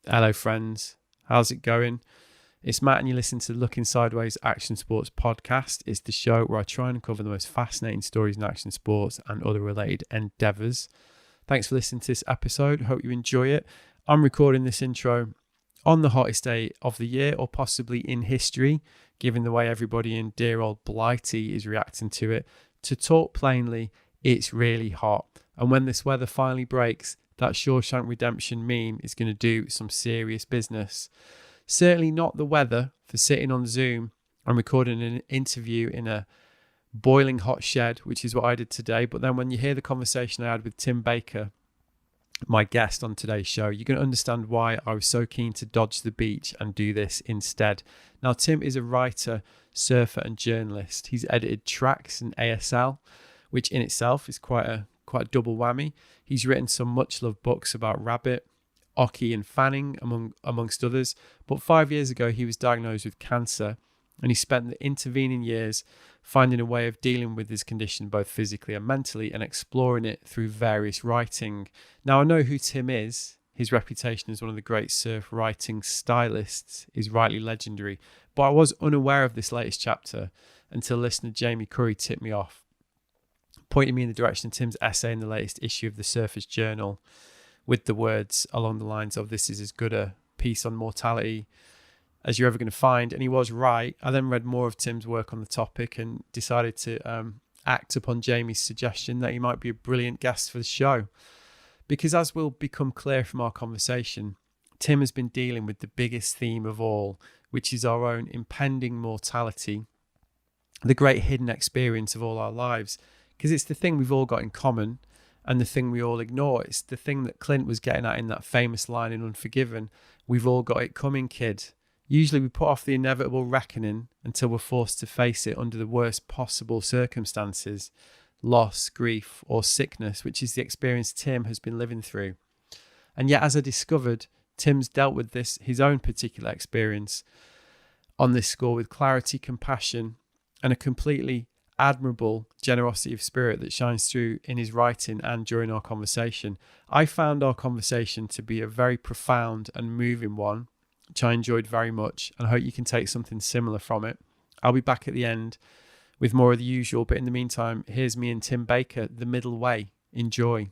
Hello, friends. How's it going? It's Matt, and you listen to the Looking Sideways Action Sports podcast. It's the show where I try and uncover the most fascinating stories in action sports and other related endeavours. Thanks for listening to this episode. Hope you enjoy it. I'm recording this intro on the hottest day of the year, or possibly in history, given the way everybody in dear old Blighty is reacting to it. To talk plainly, it's really hot. And when this weather finally breaks, that Shawshank Redemption meme is going to do some serious business. Certainly not the weather for sitting on Zoom and recording an interview in a boiling hot shed, which is what I did today. But then when you hear the conversation I had with Tim Baker, my guest on today's show, you're going to understand why I was so keen to dodge the beach and do this instead. Now, Tim is a writer, surfer and journalist. He's edited Tracks and ASL, which in itself is quite a double whammy. He's written some much loved books about rabbit, Oki and Fanning, amongst others. But 5 years ago, he was diagnosed with cancer, and he spent the intervening years finding a way of dealing with his condition, both physically and mentally, and exploring it through various writing. Now, I know who Tim is. His reputation as one of the great surf writing stylists is rightly legendary, but I was unaware of this latest chapter until listener Jamie Curry tipped me off, pointing me in the direction of Tim's essay in the latest issue of the Surfer's Journal, with the words along the lines of, "This is as good a piece on mortality as you're ever going to find." And he was right. I then read more of Tim's work on the topic and decided to act upon Jamie's suggestion that he might be a brilliant guest for the show. Because as will become clear from our conversation, Tim has been dealing with the biggest theme of all, which is our own impending mortality, the great hidden experience of all our lives. Because it's the thing we've all got in common and the thing we all ignore. It's the thing that Clint was getting at in that famous line in Unforgiven. We've all got it coming, kid. Usually we put off the inevitable reckoning until we're forced to face it under the worst possible circumstances, loss, grief, or sickness, which is the experience Tim has been living through. And yet, as I discovered, Tim's dealt with this, his own particular experience on this score, with clarity, compassion, and a completely admirable generosity of spirit that shines through in his writing and during our conversation. I found our conversation to be a very profound and moving one, which I enjoyed very much, and I hope you can take something similar from it. I'll be back at the end with more of the usual, but in the meantime, here's me and Tim Baker, the middle way. Enjoy.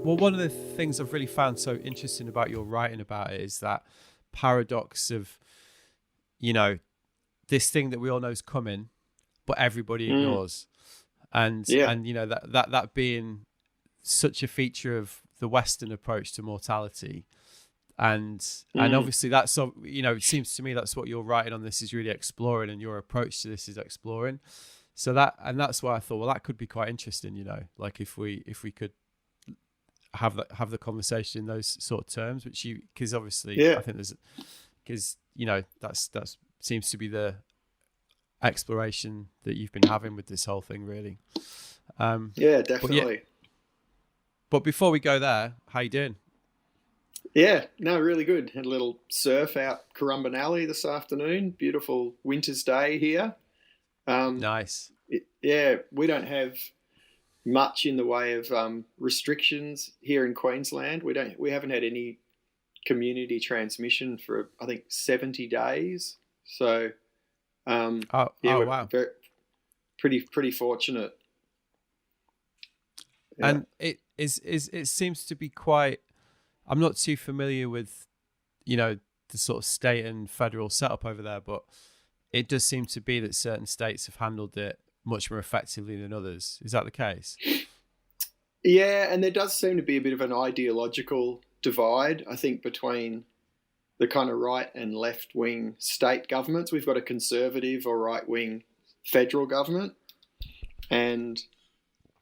Well, one of the things I've really found so interesting about your writing about it is that paradox of, this thing that we all know is coming, but everybody ignores. And that being such a feature of the Western approach to mortality. And obviously that's, it seems to me that's what you're writing on this is really exploring, and your approach to this is exploring. So that's why I thought, well, that could be quite interesting, like if we could have the conversation in those sort of terms, which because obviously I think that's seems to be the exploration that you've been having with this whole thing, really. Definitely. But before we go there, how you doing? Yeah, no, really good. Had a little surf out Currumbinally this afternoon. Beautiful winter's day here. Nice. We don't have much in the way of restrictions here in Queensland. We haven't had any community transmission for I think 70 days. So wow, pretty fortunate. Yeah. And it seems to be quite. I'm not too familiar with the sort of state and federal setup over there, but it does seem to be that certain states have handled it much more effectively than others. Is that the case? Yeah, and there does seem to be a bit of an ideological divide, I think, between the kind of right and left wing state governments. We've got a conservative or right wing federal government, and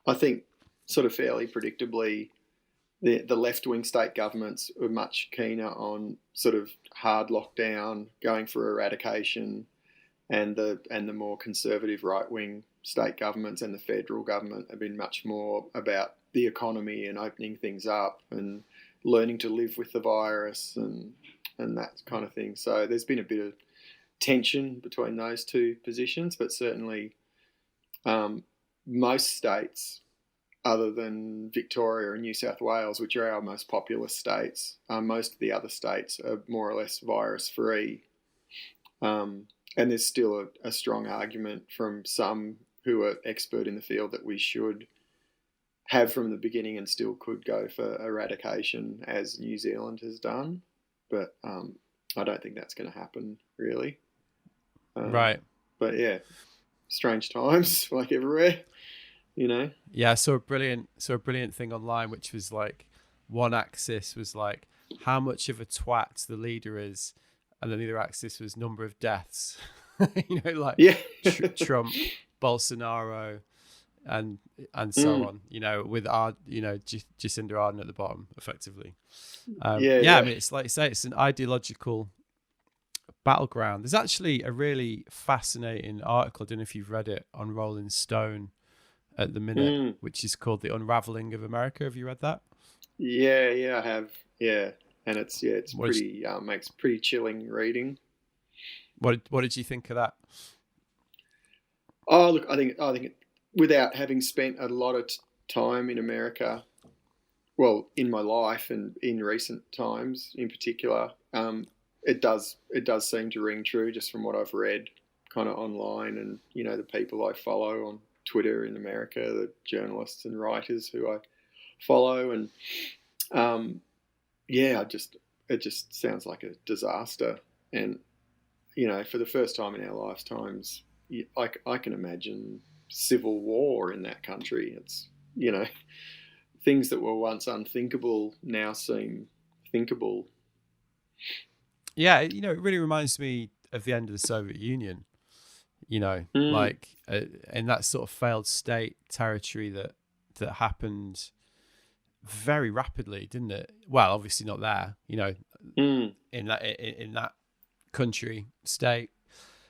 I think sort of fairly predictably the left wing state governments were much keener on sort of hard lockdown, going for eradication, and the more conservative right wing state governments and the federal government have been much more about the economy and opening things up and learning to live with the virus and that kind of thing. So there's been a bit of tension between those two positions, but certainly most states, other than Victoria and New South Wales, which are our most populous states, most of the other states are more or less virus-free. And there's still a strong argument from some who are expert in the field that we should have from the beginning and still could go for eradication, as New Zealand has done. But I don't think that's going to happen, really. Right. But yeah, strange times, like everywhere, you know. Yeah, I saw a brilliant thing online, which was like, one axis was like how much of a twat the leader is, and then the other axis was number of deaths. You know, like Trump, Bolsonaro, and so on. You know, with Jacinda Ardern at the bottom, effectively. I mean, it's like you say, it's an ideological battleground. There's actually a really fascinating article, I don't know if you've read it, on Rolling Stone at the minute, which is called The Unraveling of America. Have you read that? Yeah, I have. Yeah, and it's pretty makes pretty chilling reading. What did you think of that? Oh, look, I think without having spent a lot of time in America, well, in my life and in recent times in particular, it does seem to ring true just from what I've read kind of online, and, you know, the people I follow on Twitter in America, the journalists and writers who I follow, and it just sounds like a disaster. And, you know, for the first time in our lifetimes, I can imagine civil war in that country. It's, you know, things that were once unthinkable now seem thinkable. Yeah, you know, it really reminds me of the end of the Soviet Union, you know, like in that sort of failed state territory that happened very rapidly, didn't it? Well, obviously not there, you know, in that country, state.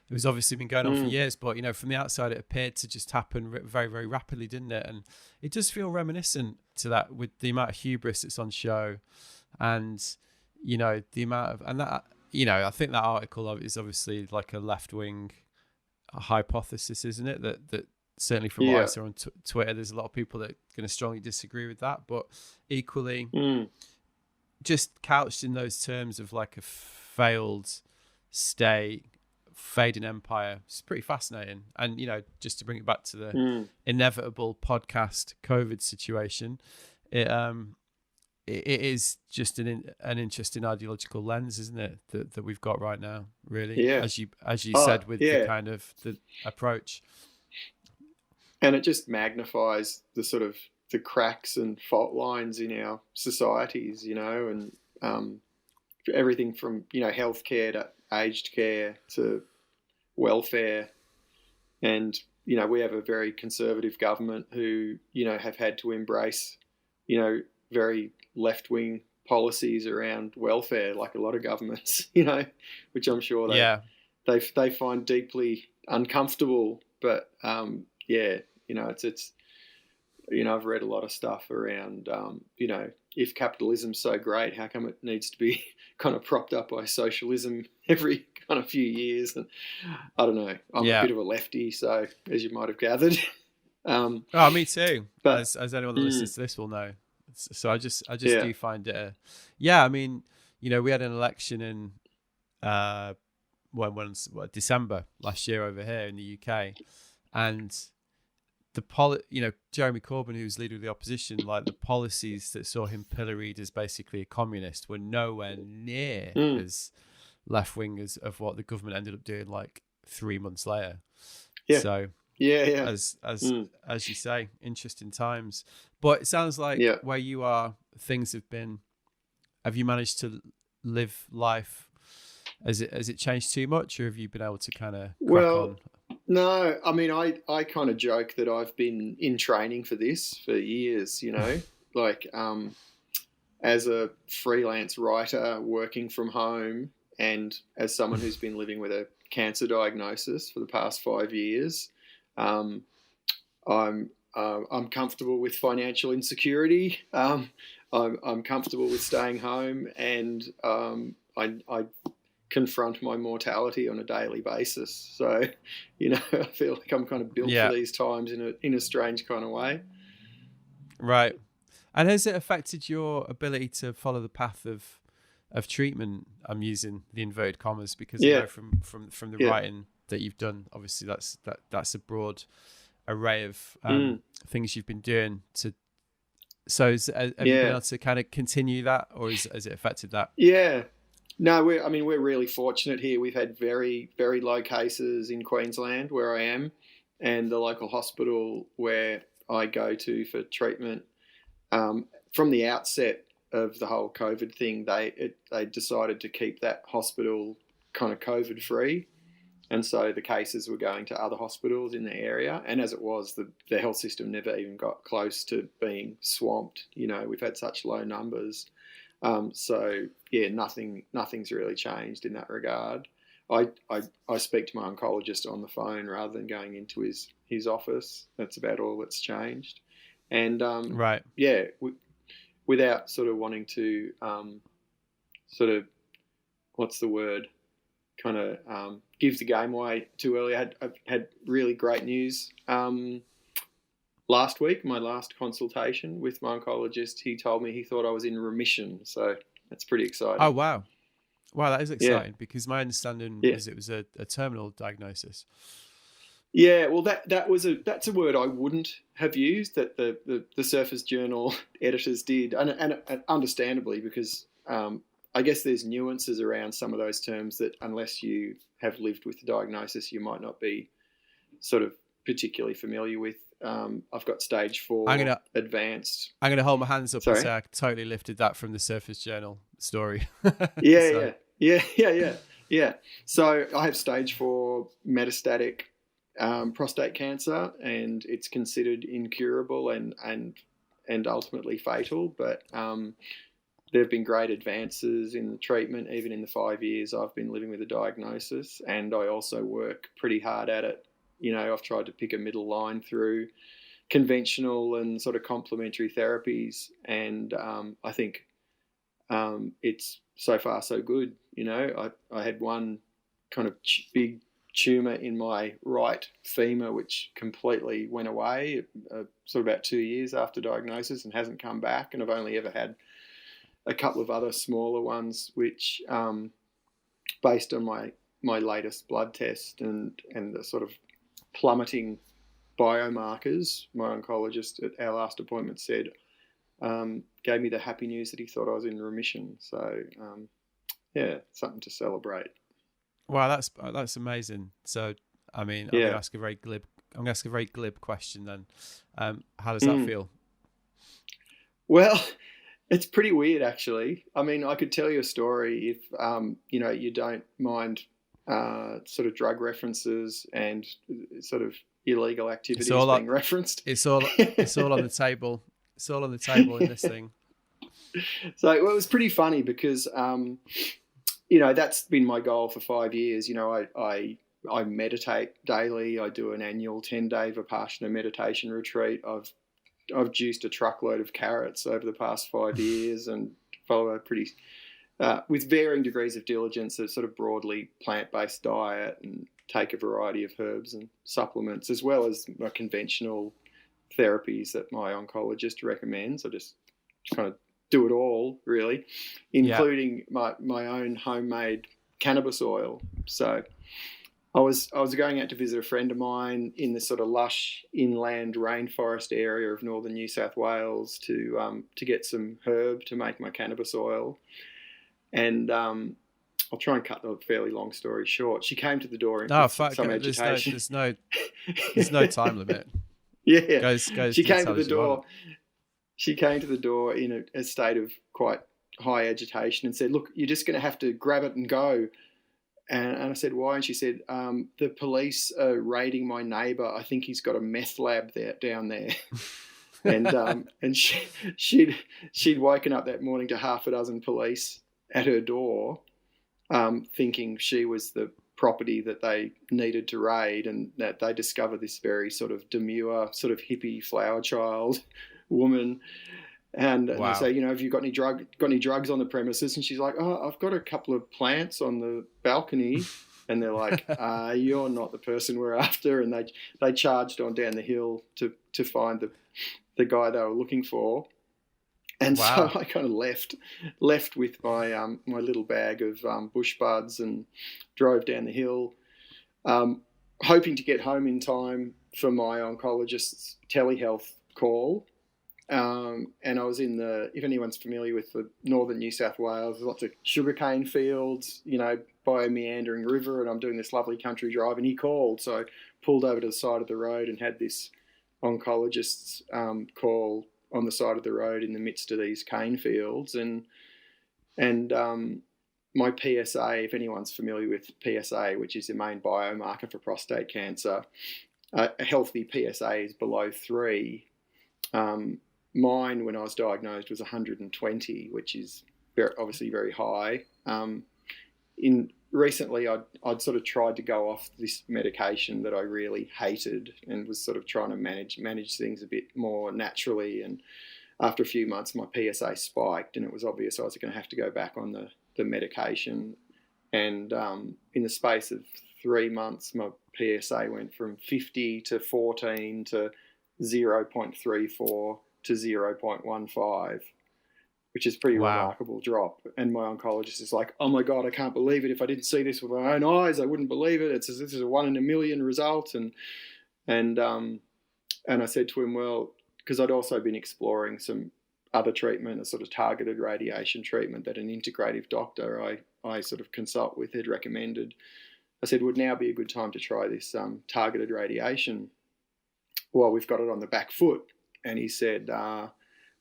It was obviously been going on for years, but, you know, from the outside, it appeared to just happen very, very rapidly, didn't it? And it does feel reminiscent to that, with the amount of hubris that's on show, and, you know, the amount of, and that, you know, I think that article is obviously like a left-wing hypothesis, isn't it? That certainly from what I saw on Twitter, there's a lot of people that are going to strongly disagree with that, but equally, just couched in those terms of like a failed state, fading empire. It's pretty fascinating. And, you know, just to bring it back to the inevitable podcast COVID situation, it is just an interesting ideological lens, isn't it, that we've got right now, really? Yeah. As you said, with the kind of the approach. And it just magnifies the sort of the cracks and fault lines in our societies, you know, and everything from, you know, healthcare to aged care to welfare. And, you know, we have a very conservative government who, you know, have had to embrace, you know, very left-wing policies around welfare, like a lot of governments, you know, which I'm sure they find deeply uncomfortable. But you know, it's you know, I've read a lot of stuff around, you know, if capitalism's so great, how come it needs to be kind of propped up by socialism every kind of few years? And I don't know. I'm a bit of a lefty, so, as you might have gathered. Me too. But as anyone that listens to this will know. So I just do find it. I mean, you know, we had an election in December last year over here in the UK, and you know, Jeremy Corbyn, who's leader of the opposition, like the policies that saw him pilloried as basically a communist were nowhere near as left wing as of what the government ended up doing like 3 months later. Yeah. So as you say, interesting times. But it sounds like where you are, things have you managed to live life? Has it changed too much, or have you been able to kind of crack on? No, I mean, I kind of joke that I've been in training for this for years, you know, like as a freelance writer working from home, and as someone who's been living with a cancer diagnosis for the past 5 years. I'm comfortable with financial insecurity. I'm comfortable with staying home, and I confront my mortality on a daily basis. So, I feel like I'm kind of built for these times in a strange kind of way. Right. And has it affected your ability to follow the path of treatment? I'm using the inverted commas because I know from the writing that you've done, obviously that's a broad array of things you've been doing to. So have you been able to kind of continue that, or has it affected that? Yeah. No, we're really fortunate here. We've had very, very low cases in Queensland where I am, and the local hospital where I go to for treatment. From the outset of the whole COVID thing, they decided to keep that hospital kind of COVID free. And so the cases were going to other hospitals in the area. And as it was, the health system never even got close to being swamped. We've had such low numbers. So nothing's really changed in that regard. I speak to my oncologist on the phone rather than going into his office. That's about all that's changed. And right. Without sort of wanting to what's the word? Kind of give the game away too early. I've had really great news. Last week, my last consultation with my oncologist, he told me he thought I was in remission. So that's pretty exciting. Oh, wow. Wow, that is exciting because my understanding is it was a terminal diagnosis. Yeah, well, that's a word I wouldn't have used that the Surface Journal editors did, and understandably because I guess there's nuances around some of those terms that unless you have lived with the diagnosis, you might not be sort of particularly familiar with. I've got stage 4 advanced. I'm going to hold my hands up and say I totally lifted that from the Surface Journal story. Yeah. So I have stage 4 metastatic prostate cancer, and it's considered incurable and ultimately fatal. But there have been great advances in the treatment, even in the 5 years I've been living with a diagnosis. And I also work pretty hard at it. I've tried to pick a middle line through conventional and sort of complementary therapies. And I think it's so far so good. I had one kind of big tumour in my right femur, which completely went away sort of about 2 years after diagnosis and hasn't come back. And I've only ever had a couple of other smaller ones, which based on my latest blood test and the sort of plummeting biomarkers, my oncologist at our last appointment said, gave me the happy news that he thought I was in remission. So, something to celebrate. Wow, that's amazing. So, I mean, I'm going to ask a very glib question then. How does that feel? Well, it's pretty weird, actually. I mean, I could tell you a story if you don't mind sort of drug references and sort of illegal activities being referenced. It's all on the table. It's all on the table in this thing. So it was pretty funny because that's been my goal for 5 years. I meditate daily. I do an annual 10-day Vipassana meditation retreat. I've juiced a truckload of carrots over the past 5 years and follow a pretty, with varying degrees of diligence, a sort of broadly plant-based diet and take a variety of herbs and supplements, as well as my conventional therapies that my oncologist recommends. I just kind of do it all, really, including my own homemade cannabis oil. So I was going out to visit a friend of mine in this sort of lush inland rainforest area of northern New South Wales to get some herb to make my cannabis oil. And I'll try and cut the fairly long story short. She came to the door in some agitation. There's no time limit. Yeah. Goes she came to the door. She came to the door in a state of quite high agitation and said, "Look, you're just going to have to grab it and go." And I said, "Why?" And she said, "The police are raiding my neighbour. I think he's got a meth lab down there." And she'd woken up that morning to half a dozen police at her door, thinking she was the property that they needed to raid, and that they discovered this very sort of demure, sort of hippie flower child woman. And I Wow. say, have you got any drugs on the premises? And she's like, oh, I've got a couple of plants on the balcony. And they're like, you're not the person we're after. And they charged on down the hill to find the guy they were looking for. And Wow. so I kind of left with my my little bag of bush buds and drove down the hill, hoping to get home in time for my oncologist's telehealth call. And I was if anyone's familiar with the northern New South Wales, there's lots of sugarcane fields, by a meandering river, and I'm doing this lovely country drive, and he called. So I pulled over to the side of the road and had this oncologist's call on the side of the road in the midst of these cane fields. And my PSA, if anyone's familiar with PSA, which is the main biomarker for prostate cancer, a healthy PSA is below 3. Mine, when I was diagnosed, was 120, which is obviously very high. Recently, I'd sort of tried to go off this medication that I really hated and was sort of trying to manage things a bit more naturally. And after a few months, my PSA spiked, and it was obvious I was going to have to go back on the medication. And in the space of 3 months, my PSA went from 50 to 14 to 0.34 to 0.15, which is a pretty remarkable drop. And my oncologist is like, oh my God, I can't believe it. If I didn't see this with my own eyes, I wouldn't believe it. This is a 1 in a million result. And I said to him, well, because I'd also been exploring some other treatment, a sort of targeted radiation treatment that an integrative doctor I sort of consult with had recommended. I said, would now be a good time to try this targeted radiation while we've got it on the back foot. And he said,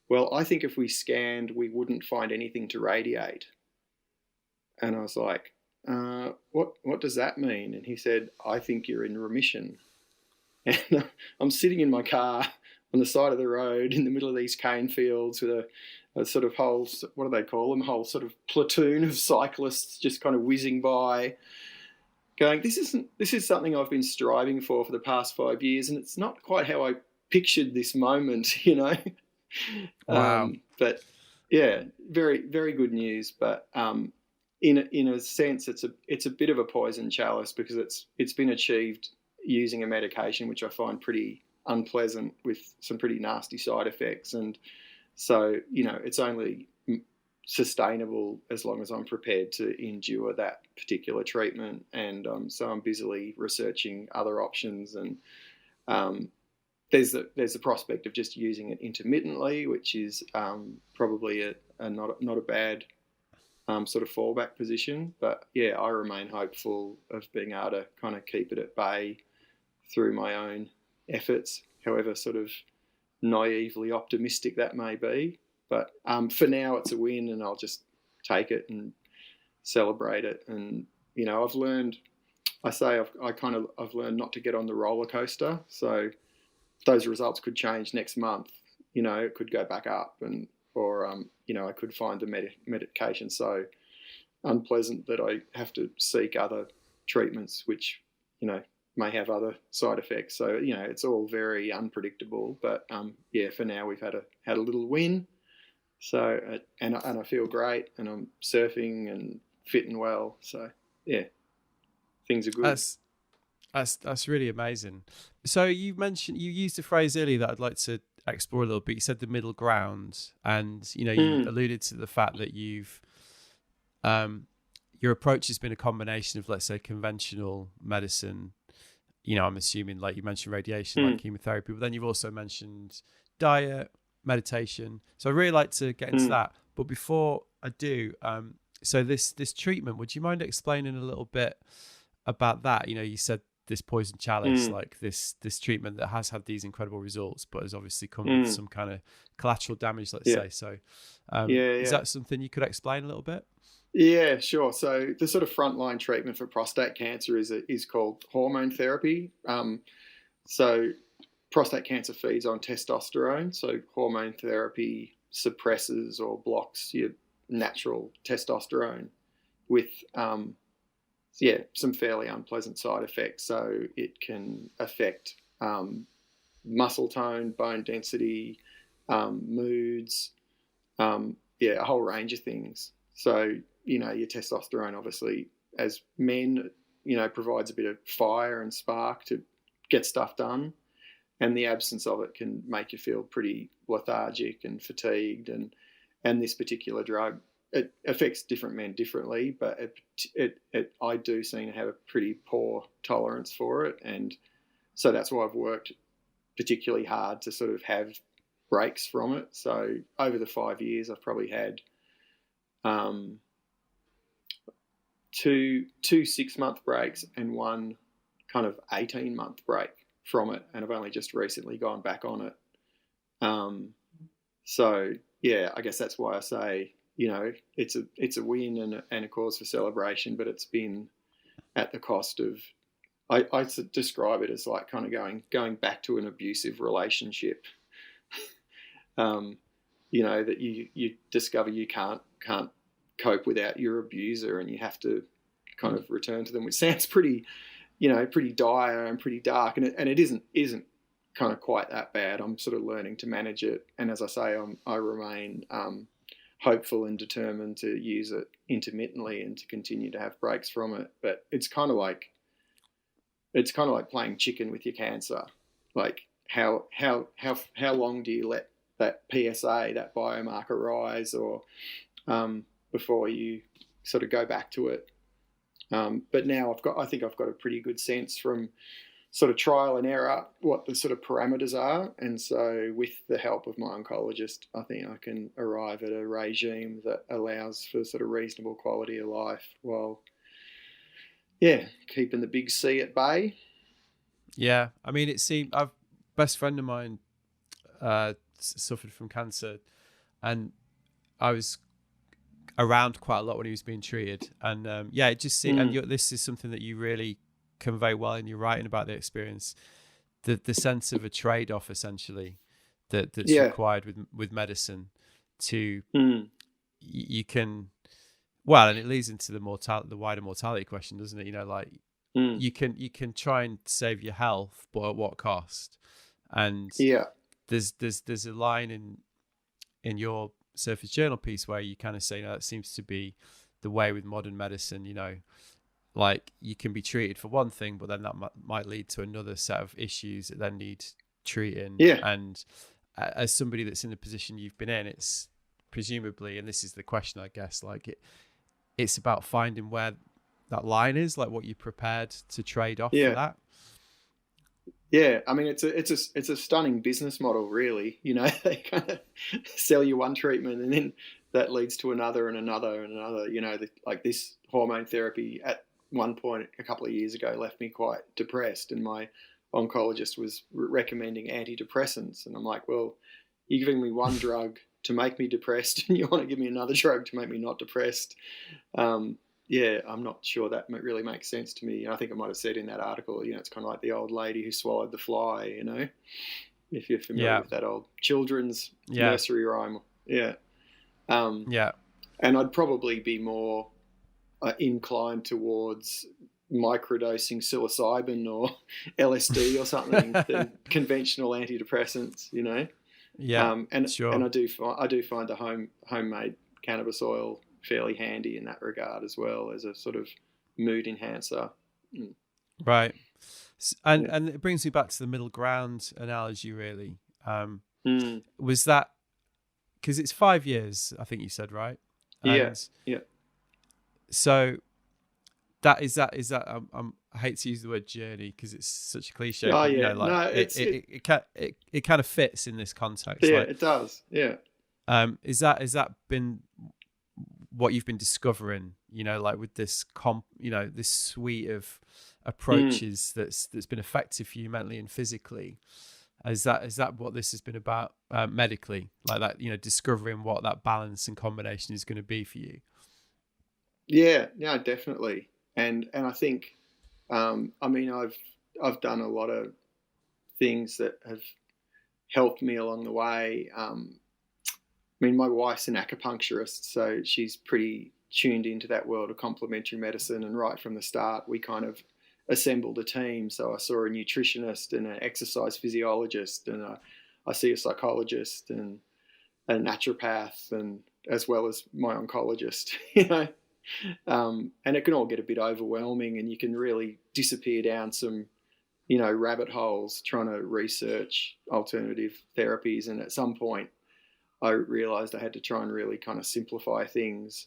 well, I think if we scanned, we wouldn't find anything to radiate. And I was like, what does that mean? And he said, I think you're in remission. And I'm sitting in my car on the side of the road in the middle of these cane fields with a sort of whole, what do they call them? A whole sort of platoon of cyclists just kind of whizzing by, going, this is something I've been striving for the past 5 years, and it's not quite how I pictured this moment, Wow. But yeah, very, very good news. But in a sense, it's a bit of a poison chalice, because it's been achieved using a medication which I find pretty unpleasant with some pretty nasty side effects. And so, it's only sustainable as long as I'm prepared to endure that particular treatment. And so I'm busily researching other options. And there's the prospect of just using it intermittently, which is probably not a bad sort of fallback position. But yeah, I remain hopeful of being able to kind of keep it at bay through my own efforts, however sort of naively optimistic that may be. But for now, it's a win, and I'll just take it and celebrate it. And I've learned not to get on the roller coaster. So those results could change next month. It could go back up, or I could find the medication so unpleasant that I have to seek other treatments, which may have other side effects. So it's all very unpredictable. But for now we've had a little win. So and I feel great, and I'm surfing and fit and well. So yeah, things are good. That's really amazing. So you used a phrase earlier that I'd like to explore a little bit. You said the middle ground, and you alluded to the fact that you've your approach has been a combination of, let's say, conventional medicine. I'm assuming, like you mentioned, radiation, like chemotherapy, but then you've also mentioned diet, meditation. So I'd really like to get into that. But before I do, so this treatment, would you mind explaining a little bit about that? You said this poison chalice, like this treatment that has had these incredible results, but has obviously come with some kind of collateral damage, let's say. So is that something you could explain a little bit? Yeah, sure. So the sort of frontline treatment for prostate cancer is called hormone therapy. So prostate cancer feeds on testosterone. So hormone therapy suppresses or blocks your natural testosterone with some fairly unpleasant side effects. So it can affect muscle tone, bone density, moods, a whole range of things. So, you know, your testosterone obviously as men, you know, provides a bit of fire and spark to get stuff done. And the absence of it can make you feel pretty lethargic and fatigued. And this particular drug, it affects different men differently, but I do seem to have a pretty poor tolerance for it. And so that's why I've worked particularly hard to sort of have breaks from it. So over the 5 years, I've probably had two 6-month breaks and one kind of 18-month break from it, and I've only just recently gone back on it. So yeah, I guess that's why I say, you know, it's a win and a cause for celebration, but it's been at the cost of, I describe it as like kind of going back to an abusive relationship. You know, that you discover you can't cope without your abuser, and you have to kind of return to them, which sounds pretty, you know, pretty dire and pretty dark, and it isn't kind of quite that bad. I'm sort of learning to manage it, and as I say, I remain hopeful and determined to use it intermittently and to continue to have breaks from it. But it's kind of like playing chicken with your cancer. Like how long do you let that PSA, that biomarker, rise, or before you sort of go back to it? But now I think I've got a pretty good sense from sort of trial and error what the sort of parameters are, and so with the help of my oncologist, I think I can arrive at a regime that allows for sort of reasonable quality of life while, yeah, keeping the big C at bay. Yeah, I mean, it seemed a best friend of mine suffered from cancer, and I was around quite a lot when he was being treated, and it just seemed, and this is something that you really convey well in your writing about the experience, the sense of a trade-off essentially that's required with medicine to you can, well, and it leads into the wider mortality question, doesn't it? You know, like you can try and save your health, but at what cost? And there's a line in your Surface Journal piece where you kind of say, that seems to be the way with modern medicine. You know, like you can be treated for one thing, but then that might lead to another set of issues that then need treating. And as somebody that's in the position you've been in, it's presumably, and this is the question, I guess, like it's about finding where that line is, like what you're prepared to trade off for that. Yeah, I mean, it's a stunning business model, really. You know, they kind of sell you one treatment, and then that leads to another and another and another. You know, like this hormone therapy at one point a couple of years ago left me quite depressed, and my oncologist was recommending antidepressants, and I'm like, well, you're giving me one drug to make me depressed, and you want to give me another drug to make me not depressed. Yeah, I'm not sure that really makes sense to me. I think I might have said in that article, you know, it's kind of like the old lady who swallowed the fly, you know, if you're familiar with that old children's nursery rhyme. Yeah. And I'd probably be more inclined towards microdosing psilocybin or LSD or something than conventional antidepressants, you know. And I do find the homemade cannabis oil fairly handy in that regard as well, as a sort of mood enhancer. Right. And it brings me back to the middle ground analogy, really. Was that because it's 5 years, I think you said, right? And so that is that I hate to use the word journey because it's such a cliche. But, you know, like no, it kind of fits in this context. Yeah, like, it does. Yeah. Is that been what you've been discovering, you know, like with this this suite of approaches that's been effective for you mentally and physically? Is that what this has been about medically, like that, you know, discovering what that balance and combination is going to be for you? Yeah, definitely. And I think, I mean, I've done a lot of things that have helped me along the way. I mean, my wife's an acupuncturist, so she's pretty tuned into that world of complementary medicine. And right from the start, we kind of assembled a team. So I saw a nutritionist and an exercise physiologist, and I see a psychologist, and a naturopath, and as well as my oncologist, and it can all get a bit overwhelming, and you can really disappear down some, rabbit holes trying to research alternative therapies. And at some point, I realized I had to try and really kind of simplify things.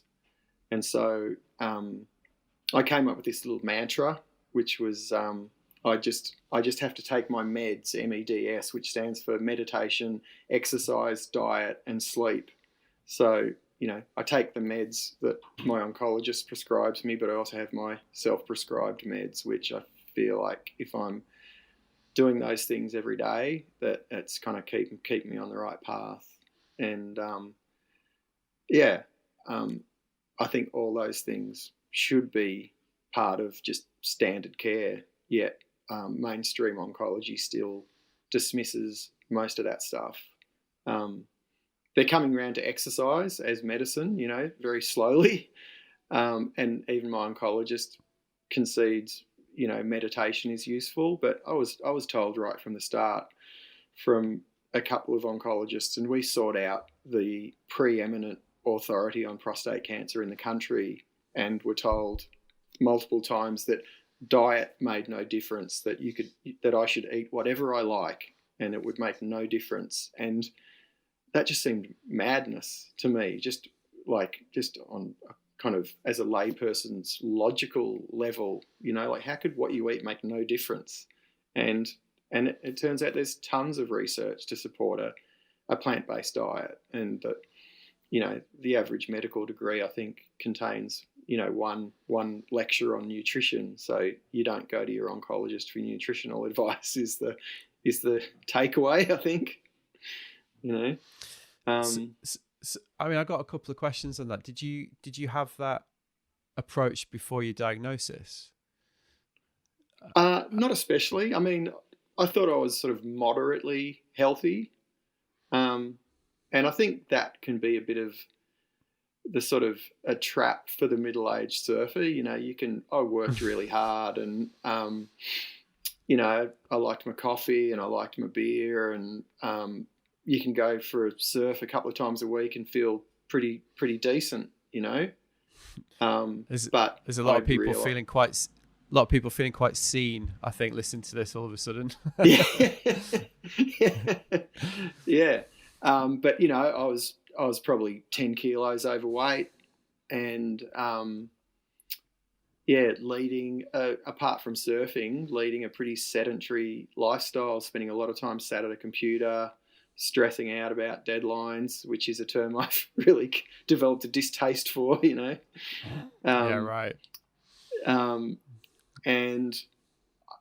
And so I came up with this little mantra, which was I just have to take my meds, MEDS, which stands for meditation, exercise, diet, and sleep. So, I take the meds that my oncologist prescribes me, but I also have my self-prescribed meds, which I feel like if I'm doing those things every day, that it's kind of keep me on the right path. And I think all those things should be part of just standard care, yet mainstream oncology still dismisses most of that stuff. They're coming around to exercise as medicine, very slowly. And even my oncologist concedes, meditation is useful. But I was told right from the start from a couple of oncologists, and we sought out the preeminent authority on prostate cancer in the country, and were told multiple times that diet made no difference, that I should eat whatever I like and it would make no difference. And that just seemed madness to me, just on a kind of as a layperson's logical level, how could what you eat make no difference? And it turns out there's tons of research to support a plant-based diet, and that, the average medical degree, I think, contains, one lecture on nutrition. So you don't go to your oncologist for nutritional advice is the takeaway, I think. I mean, I got a couple of questions on that. Did you have that approach before your diagnosis? Not especially. I mean, I thought I was sort of moderately healthy. And I think that can be a bit of the sort of a trap for the middle-aged surfer. I worked really hard, and, I liked my coffee and I liked my beer, and you can go for a surf a couple of times a week and feel pretty decent, But there's a lot of people feeling quite seen, I think, listening to this all of a sudden. Yeah. But I was probably 10 kilos overweight, and leading apart from surfing, leading a pretty sedentary lifestyle, spending a lot of time sat at a computer, stressing out about deadlines, which is a term I've really developed a distaste for, Yeah, right. And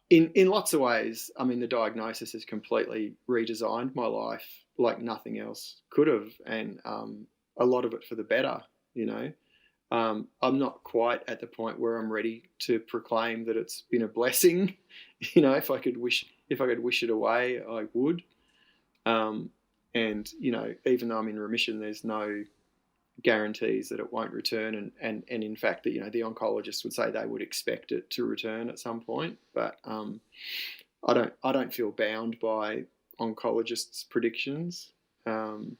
in lots of ways, I mean, the diagnosis has completely redesigned my life like nothing else could have, and a lot of it for the better. I'm not quite at the point where I'm ready to proclaim that it's been a blessing. If I could wish it away, I would. And even though I'm in remission, there's no guarantees that it won't return, and in fact that the oncologists would say they would expect it to return at some point. But I don't feel bound by oncologists' predictions, and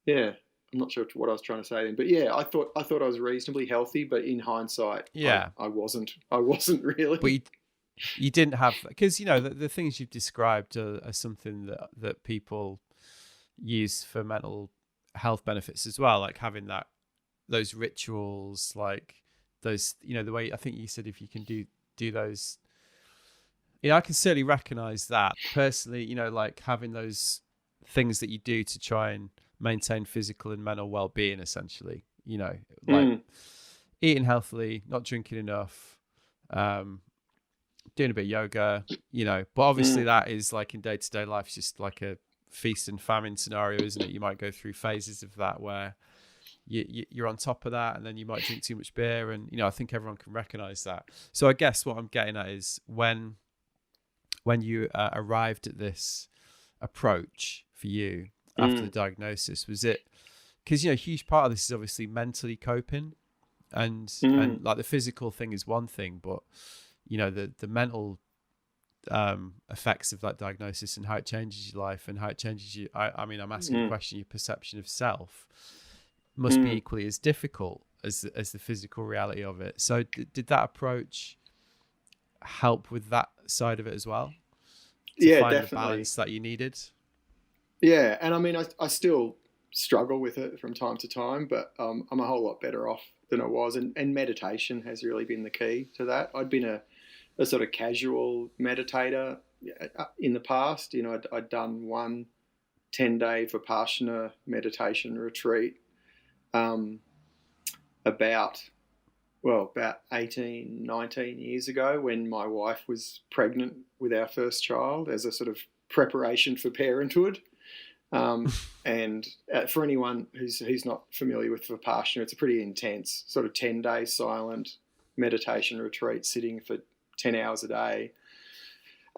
yeah, I'm not sure what I was trying to say then, but yeah, I thought I was reasonably healthy, but in hindsight, yeah, I wasn't really. But you didn't have, because the things you've described are something that people use for mental health benefits as well, like having those rituals, like those, the way I think you said, if you can do those, I can certainly recognize that personally, like having those things that you do to try and maintain physical and mental well-being, essentially, like eating healthily, not drinking enough, doing a bit of yoga, but obviously that is like in day-to-day life, it's just like a feast and famine scenario, isn't it? You might go through phases of that where you're on top of that, and then you might drink too much beer, and I think everyone can recognize that. So I guess what I'm getting at is when you arrived at this approach for you after the diagnosis, was it because a huge part of this is obviously mentally coping, and like the physical thing is one thing, but the mental effects of that diagnosis and how it changes your life and how it changes you. I mean, I'm asking the question, your perception of self must be equally as difficult as the physical reality of it. So did that approach help with that side of it as well? To find definitely the balance that you needed? Yeah, and I mean, I still struggle with it from time to time, but I'm a whole lot better off than I was. And meditation has really been the key to that. I'd been a sort of casual meditator in the past. You know, I'd done one 10-day Vipassana meditation retreat about 18, 19 years ago, when my wife was pregnant with our first child, as a sort of preparation for parenthood. And for anyone who's not familiar with Vipassana, it's a pretty intense sort of 10-day silent meditation retreat, sitting for 10 hours a day.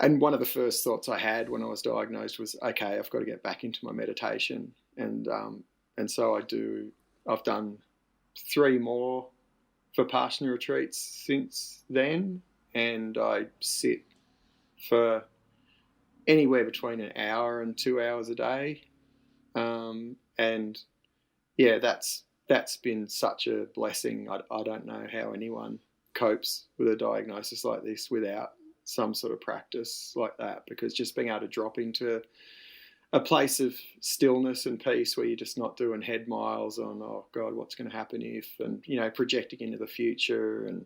And one of the first thoughts I had when I was diagnosed was, okay, I've got to get back into my meditation. And so I've done 3 more Vipassana retreats since then, and I sit for anywhere between an hour and 2 hours a day. And yeah, that's been such a blessing. I don't know how anyone copes with a diagnosis like this without some sort of practice like that, because just being able to drop into a place of stillness and peace where you're just not doing head miles on, oh God, what's going to happen if, and, you know, projecting into the future and,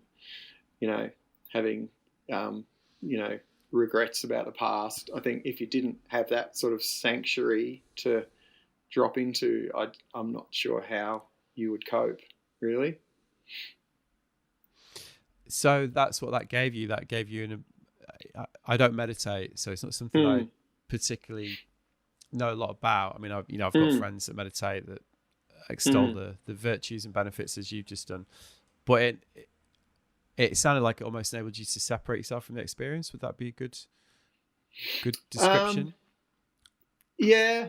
you know, having, you know, regrets about the past. I think if you didn't have that sort of sanctuary to drop into, I'm not sure how you would cope, really. So that's what that gave you. That gave you I don't meditate, so it's not something I particularly know a lot about. I mean, I've got friends that meditate that extol the virtues and benefits as you've just done, but it sounded like it almost enabled you to separate yourself from the experience. Would that be a good description? Yeah.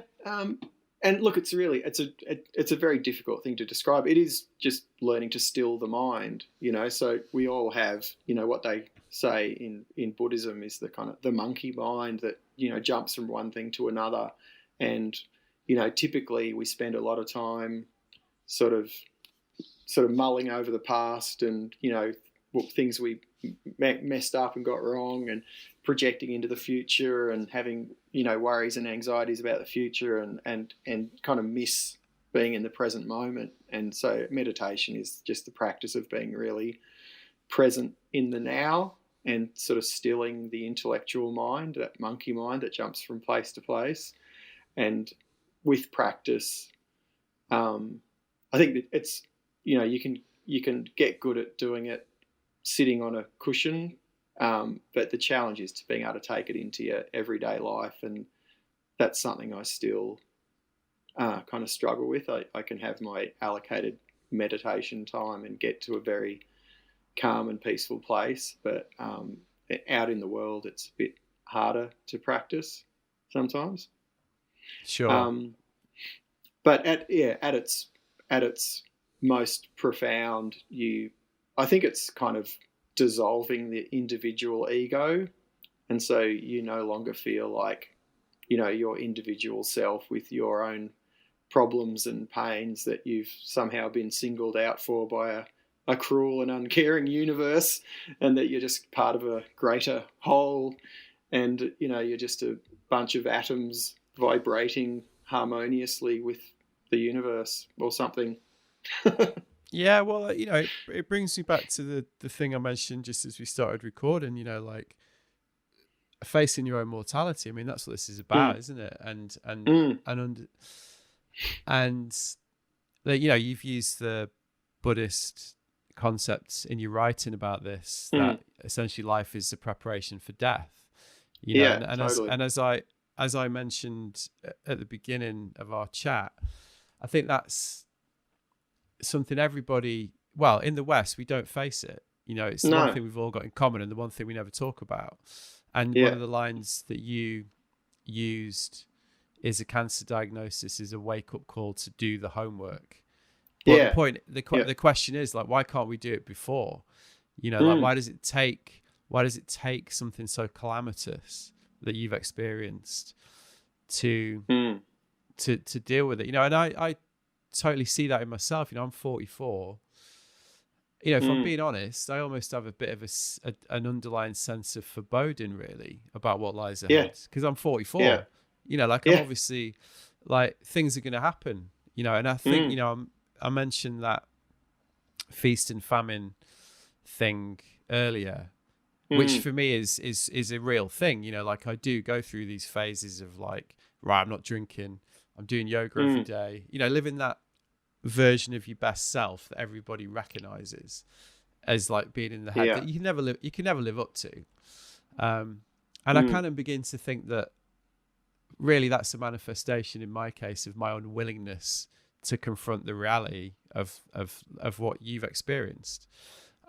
And look, it's a very difficult thing to describe. It is just learning to still the mind, you know. So we all have, you know, what they say in Buddhism is the kind of the monkey mind that, you know, jumps from one thing to another. And, you know, typically we spend a lot of time sort of mulling over the past and, you know, things we messed up and got wrong, and projecting into the future and having, you know, worries and anxieties about the future and kind of miss being in the present moment. And so meditation is just the practice of being really present in the now and sort of stilling the intellectual mind, that monkey mind that jumps from place to place. And with practice, I think that it's, you know, you can get good at doing it sitting on a cushion, but the challenge is to being able to take it into your everyday life, and that's something I still kind of struggle with. I can have my allocated meditation time and get to a very calm and peaceful place, but out in the world it's a bit harder to practice sometimes. Sure. But at its most profound, I think it's kind of dissolving the individual ego. And so you no longer feel like, you know, your individual self with your own problems and pains that you've somehow been singled out for by a cruel and uncaring universe, and that you're just part of a greater whole, and, you know, you're just a bunch of atoms vibrating harmoniously with the universe or something. Yeah, well, you know, it brings me back to the thing I mentioned just as we started recording, you know, like facing your own mortality. I mean, that's what this is about, isn't it? And you know, you've used the Buddhist concepts in your writing about this, that essentially life is a preparation for death. You know, totally. As I mentioned at the beginning of our chat, I think that's something everybody, well, in the West, we don't face it. You know, it's the one thing we've all got in common, and the one thing we never talk about. And one of the lines that you used is, a cancer diagnosis is a wake-up call to do the homework. But the question is, like, why can't we do it before? You know, like, why does it take why does it take something so calamitous that you've experienced to deal with it? You know, and I totally see that in myself. You know, I'm 44. You know, if I'm being honest, I almost have a bit of an underlying sense of foreboding, really, about what lies ahead. Because I'm 44. Yeah. You know, like I'm obviously, like, things are going to happen. You know, and I think you know, I mentioned that feast and famine thing earlier, which for me is a real thing. You know, like I do go through these phases of like, right, I'm not drinking, I'm doing yoga every day. You know, living that version of your best self that everybody recognizes as like being in the head that you can never live up to. And I kind of begin to think that really that's a manifestation in my case of my unwillingness to confront the reality of what you've experienced.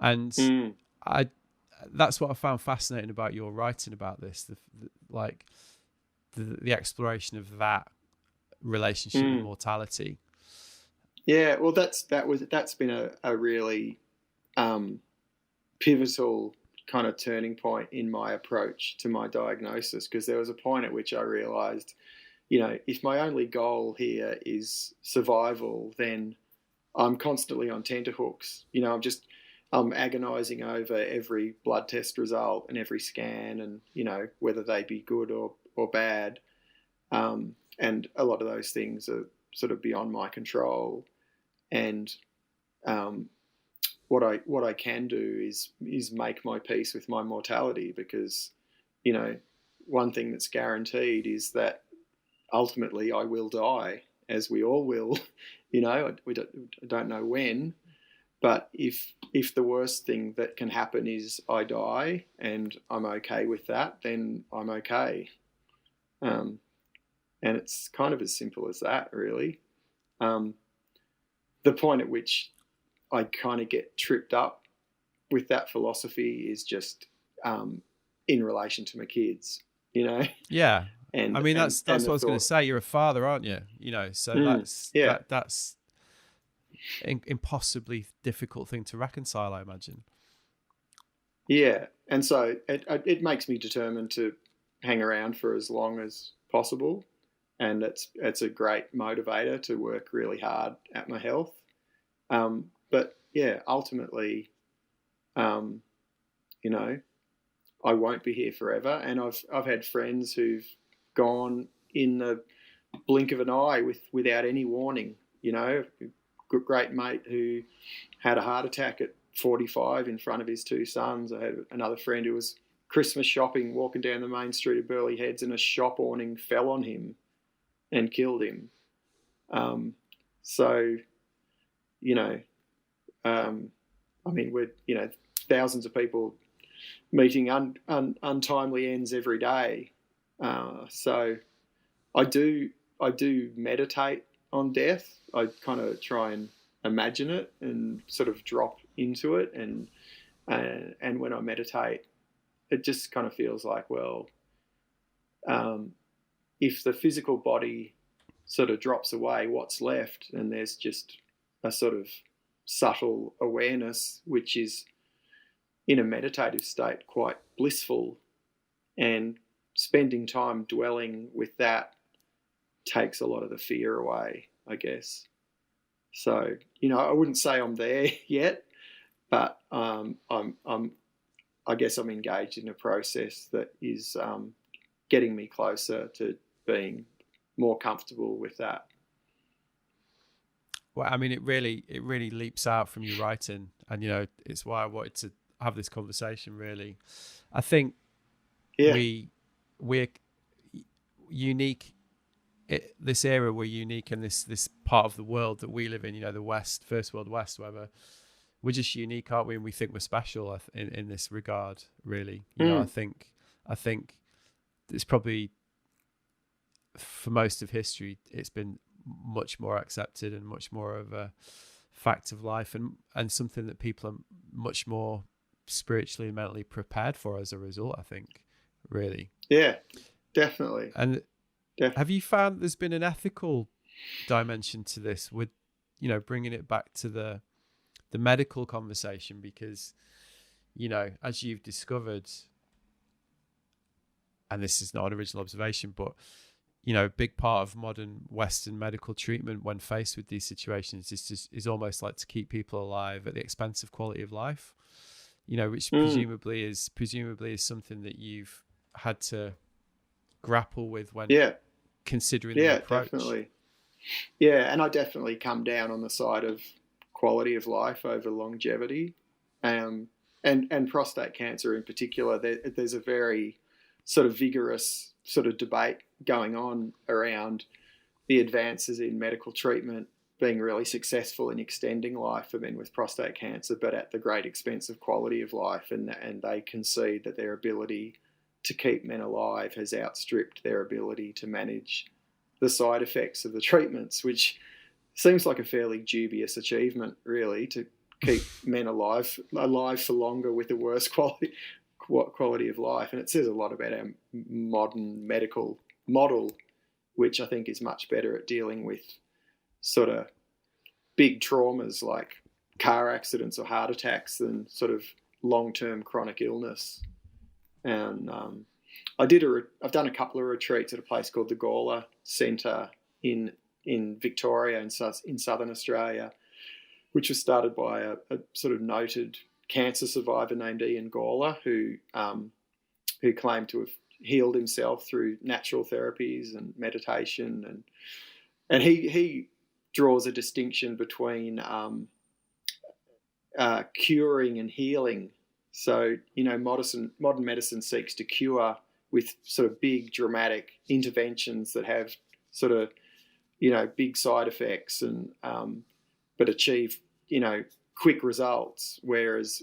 And that's what I found fascinating about your writing about this, the exploration of that relationship with mortality. Yeah, well, that's been a really pivotal kind of turning point in my approach to my diagnosis, because there was a point at which I realized, you know, if my only goal here is survival, then I'm constantly on tenterhooks. You know, I'm agonizing over every blood test result and every scan, and, you know, whether they be good or bad. And a lot of those things are sort of beyond my control. And what I can do is make my peace with my mortality, because, you know, one thing that's guaranteed is that ultimately I will die, as we all will. You know, I don't know when, but if the worst thing that can happen is I die and I'm okay with that, then I'm okay. And it's kind of as simple as that, really. The point at which I kind of get tripped up with that philosophy is just in relation to my kids, you know? Yeah. And I mean, that's what I was going to say. You're a father, aren't you? You know, so that's impossibly difficult thing to reconcile, I imagine. Yeah. And so it makes me determined to hang around for as long as possible. And it's a great motivator to work really hard at my health. But yeah, ultimately, you know, I won't be here forever. And I've had friends who've gone in the blink of an eye without any warning. You know, a great mate who had a heart attack at 45 in front of his two sons. I had another friend who was Christmas shopping, walking down the main street of Burleigh Heads, and a shop awning fell on him and killed him. So, you know, I mean, we're, you know, thousands of people meeting untimely ends every day. So I do meditate on death. I kind of try and imagine it and sort of drop into it. And when I meditate, it just kind of feels like, well, if the physical body sort of drops away, what's left? And there's just a sort of subtle awareness, which is in a meditative state quite blissful, and spending time dwelling with that takes a lot of the fear away, I guess. So, you know, I wouldn't say I'm there yet, but I guess I'm engaged in a process that is getting me closer to being more comfortable with that. Well, I mean, it really leaps out from your writing, and, you know, it's why I wanted to have this conversation. Really, I think we're unique. This era, we're unique in this part of the world that we live in. You know, the West, first world West, whatever. We're just unique, aren't we? And we think we're special in this regard. Really, you know, I think it's probably, for most of history, it's been much more accepted and much more of a fact of life, and something that people are much more spiritually and mentally prepared for as a result, I think, really. Yeah, definitely. And have you found there's been an ethical dimension to this, with, you know, bringing it back to the medical conversation? Because, as you've discovered, and this is not an original observation, but a big part of modern Western medical treatment when faced with these situations is almost like to keep people alive at the expense of quality of life, which presumably is something that you've had to grapple with when considering the approach. Definitely. Yeah, and I definitely come down on the side of quality of life over longevity, and prostate cancer in particular. There's a very sort of vigorous sort of debate going on around the advances in medical treatment being really successful in extending life for men with prostate cancer, but at the great expense of quality of life, and they concede that their ability to keep men alive has outstripped their ability to manage the side effects of the treatments, which seems like a fairly dubious achievement, really, to keep men alive for longer with a worse quality of life. And it says a lot about our modern medical model, which I think is much better at dealing with sort of big traumas like car accidents or heart attacks than sort of long-term chronic illness. And I've done a couple of retreats at a place called the Gawler Centre in Victoria, in southern Australia, which was started by a sort of noted cancer survivor named Ian Gawler, who claimed to have healed himself through natural therapies and meditation, and he draws a distinction between curing and healing. So, modern medicine seeks to cure with sort of big dramatic interventions that have sort of, big side effects and, but achieve, quick results. Whereas,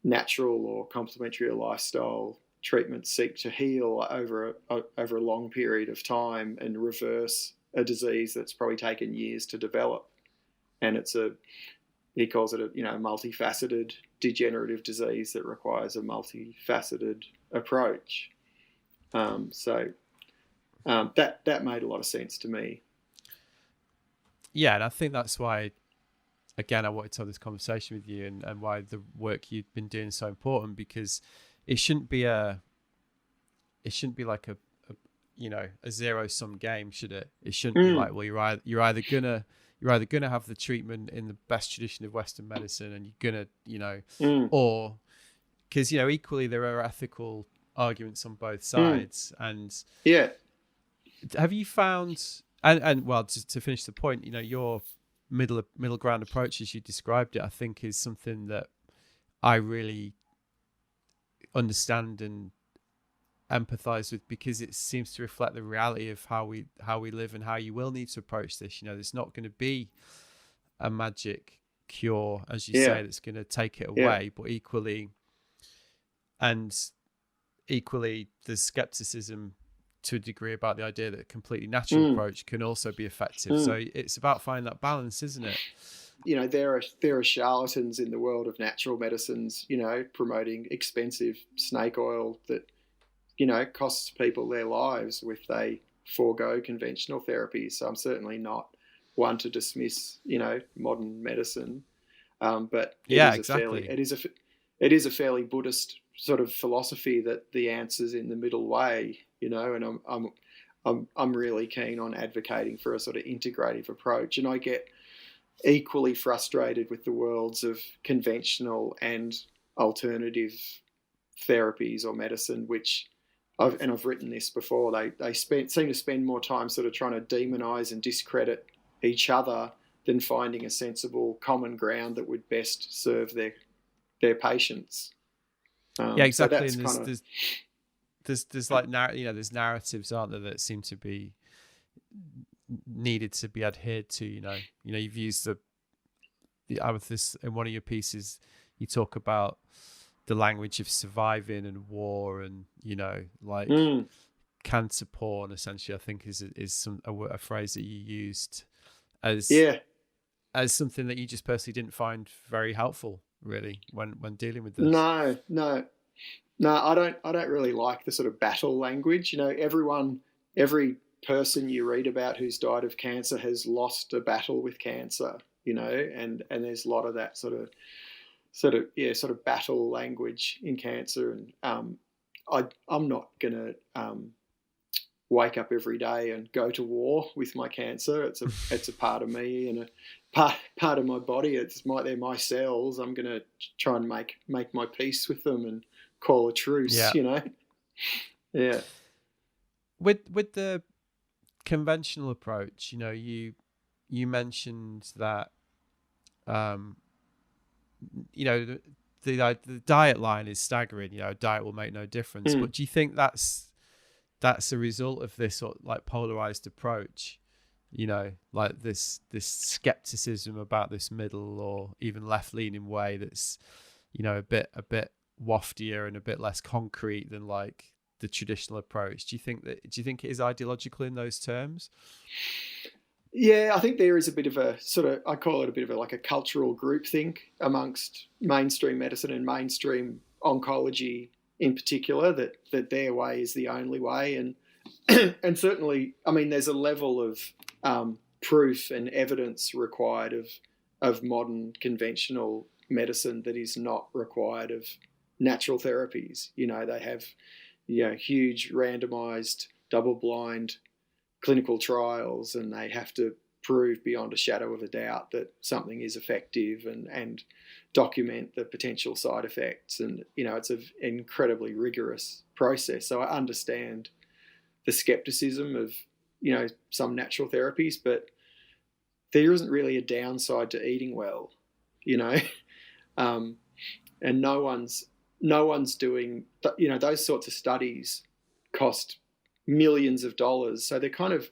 natural or complementary lifestyle treatments seek to heal over a long period of time and reverse a disease that's probably taken years to develop. And he calls it a multifaceted degenerative disease that requires a multifaceted approach. So that made a lot of sense to me. Yeah, and I think that's why, again, I wanted to have this conversation with you, and why the work you've been doing is so important, because it shouldn't be like a zero-sum game, should it? It shouldn't be like, well, you're either gonna have the treatment in the best tradition of Western medicine, and you're gonna, or because equally there are ethical arguments on both sides. And have you found, and well, just to finish the point, your middle ground approach, as you described it, I think is something that I really understand and empathize with, because it seems to reflect the reality of how we live and how you will need to approach this. There's not going to be a magic cure, as you say, that's going to take it away, but equally there's skepticism to a degree about the idea that a completely natural approach can also be effective. So it's about finding that balance, isn't it? There are charlatans in the world of natural medicines, promoting expensive snake oil that costs people their lives if they forego conventional therapies. So I'm certainly not one to dismiss, modern medicine. But it is a fairly Buddhist sort of philosophy that the answer's in the middle way, and I'm really keen on advocating for a sort of integrative approach. And I get equally frustrated with the worlds of conventional and alternative therapies or medicine, which I've written this before. They seem to spend more time sort of trying to demonize and discredit each other than finding a sensible common ground that would best serve their patients. Yeah, exactly. So and there's like there's narratives, aren't there, that seem to be needed to be adhered to. You've used the this in one of your pieces. You talk about the language of surviving and war, and cancer porn. Essentially, I think is a phrase that you used as something that you just personally didn't find very helpful, really, when dealing with this. No, I don't really like the sort of battle language. Every person you read about who's died of cancer has lost a battle with cancer, and there's a lot of that sort of sort of battle language in cancer. And I'm not going to wake up every day and go to war with my cancer. It's a part of me and a part of my body. They're my cells. I'm going to try and make my peace with them and call a truce. Yeah. You know. Yeah. With the conventional approach, you know, you mentioned that, you know, the diet line is staggering. You know, diet will make no difference. But do you think that's a result of this sort of like polarized approach? You know, like this skepticism about this middle or even left leaning way that's, you know, a bit waftier and a bit less concrete than like the traditional approach. Do you think it is ideological in those terms? Yeah, I think there is a bit of a I call it a bit of a cultural groupthink amongst mainstream medicine and mainstream oncology in particular, that their way is the only way. And and certainly, I mean, there's a level of proof and evidence required of modern conventional medicine that is not required of natural therapies. You know, they have, you know, huge randomized double-blind clinical trials, and they have to prove beyond a shadow of a doubt that something is effective and document the potential side effects. And, you know, it's an incredibly rigorous process. So I understand the skepticism of, you know, some natural therapies, but there isn't really a downside to eating well, you know. And no one's doing, you know, those sorts of studies cost millions of dollars. So they're kind of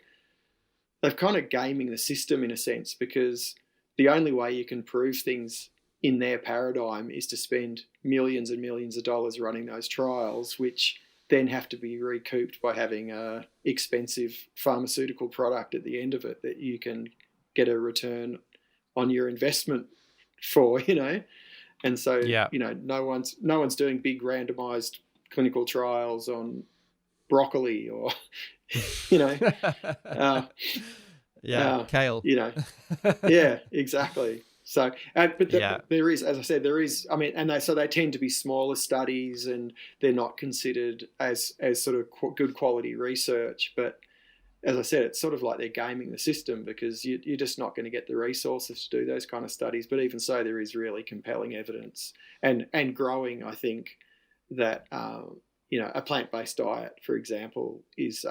gaming the system in a sense, because the only way you can prove things in their paradigm is to spend millions and millions of dollars running those trials, which then have to be recouped by having a expensive pharmaceutical product at the end of it that you can get a return on your investment for, you know. And so, you know, no one's doing big randomized clinical trials on broccoli or, you know, kale, you know, yeah, exactly. So, but there is, as I said, I mean, and they tend to be smaller studies, and they're not considered as sort of good quality research. But as I said, it's sort of like they're gaming the system, because you're just not going to get the resources to do those kind of studies. But even so, there is really compelling evidence and growing, I think, that you know, a plant-based diet, for example, is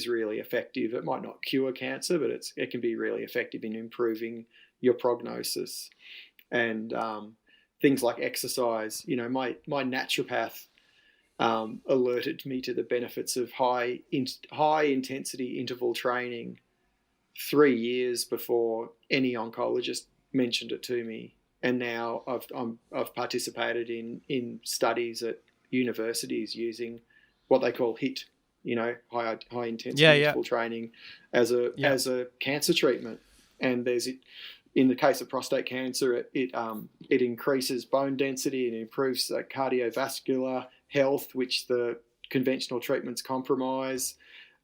really effective. It might not cure cancer, but it can be really effective in improving your prognosis. And things like exercise. You know, my naturopath alerted me to the benefits of high intensity interval training 3 years before any oncologist mentioned it to me. And now I've participated in studies at universities using what they call HIIT, you know, high intensity interval training as a cancer treatment. And there's, in the case of prostate cancer, it increases bone density and improves cardiovascular health, which the conventional treatments compromise.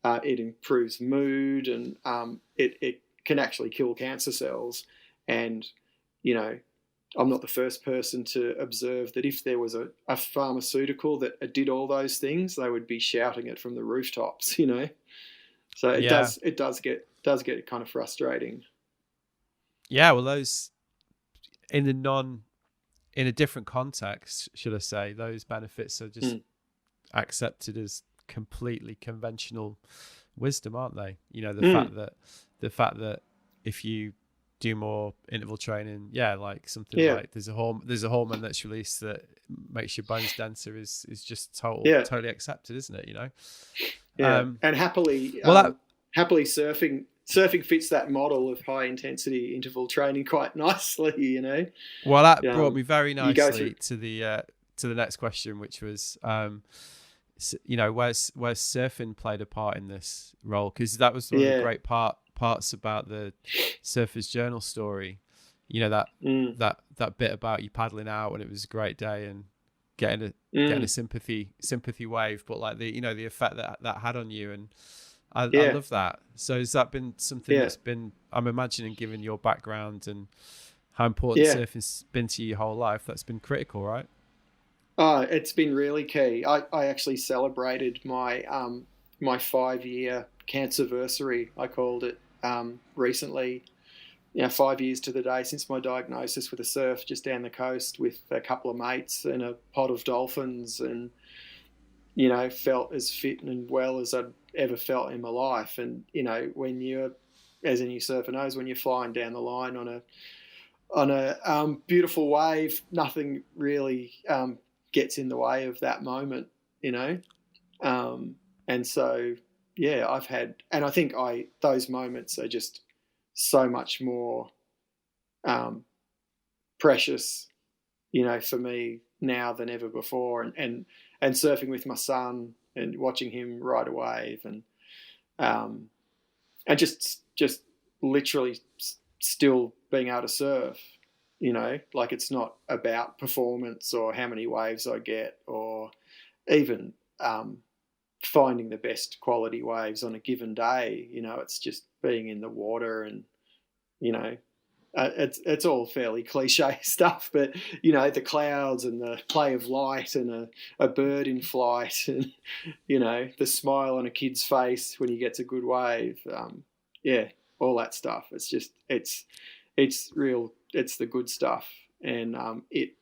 It improves mood, and it can actually kill cancer cells. And, you know, I'm not the first person to observe that if there was a pharmaceutical that did all those things, they would be shouting it from the rooftops, you know. So it does get kind of frustrating. Yeah, well, those in a different context, should I say, those benefits are just accepted as completely conventional wisdom, aren't they? You know, the fact that if you do more interval training, like something like there's a hormone that's released that makes your bones denser is just totally accepted, isn't it? You know, and happily, happily surfing fits that model of high intensity interval training quite nicely, you know. Well, that brought me very nicely to the next question, which was, you know, where's surfing played a part in this role? Because that was one of the great parts about the Surfer's Journal story. You know, that bit about you paddling out when it was a great day and getting a sympathy wave, but like the effect that had on you, and I love that. So has that been something that's been, I'm imagining, given your background and how important Yeah. surfing's been to you your whole life. That's been critical, right? Oh, it's been really key. I actually celebrated my 5 year cancerversary, I called it, recently. 5 years to the day since my diagnosis with a surf just down the coast with a couple of mates and a pod of dolphins, and felt as fit and well as I'd ever felt in my life. And when you're, as any surfer knows, when you're flying down the line on a beautiful wave, nothing really gets in the way of that moment, and so I've had, and I think those moments are just so much more precious, for me now than ever before. And surfing with my son and watching him ride a wave, and just literally still being able to surf, like it's not about performance or how many waves I get or even finding the best quality waves on a given day. It's just being in the water, and it's all fairly cliche stuff, but the clouds and the play of light and a bird in flight, and the smile on a kid's face when he gets a good wave, all that stuff. It's real. It's the good stuff, and it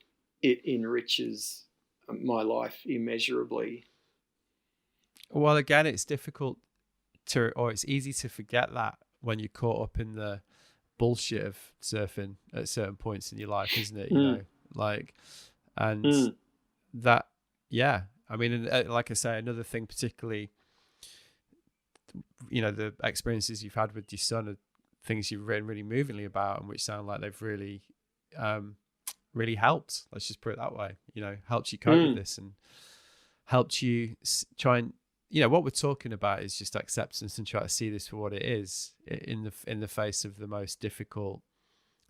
enriches my life immeasurably. Well, again, it's difficult or it's easy to forget that when you're caught up in the bullshit of surfing at certain points in your life, isn't it? That, yeah. I mean, like I say, another thing, particularly, the experiences you've had with your son are things you've written really movingly about, and which sound like they've really, really helped. Let's just put it that way. Helped you cope with this and helped you try and. What we're talking about is just acceptance and try to see this for what it is in the face of the most difficult,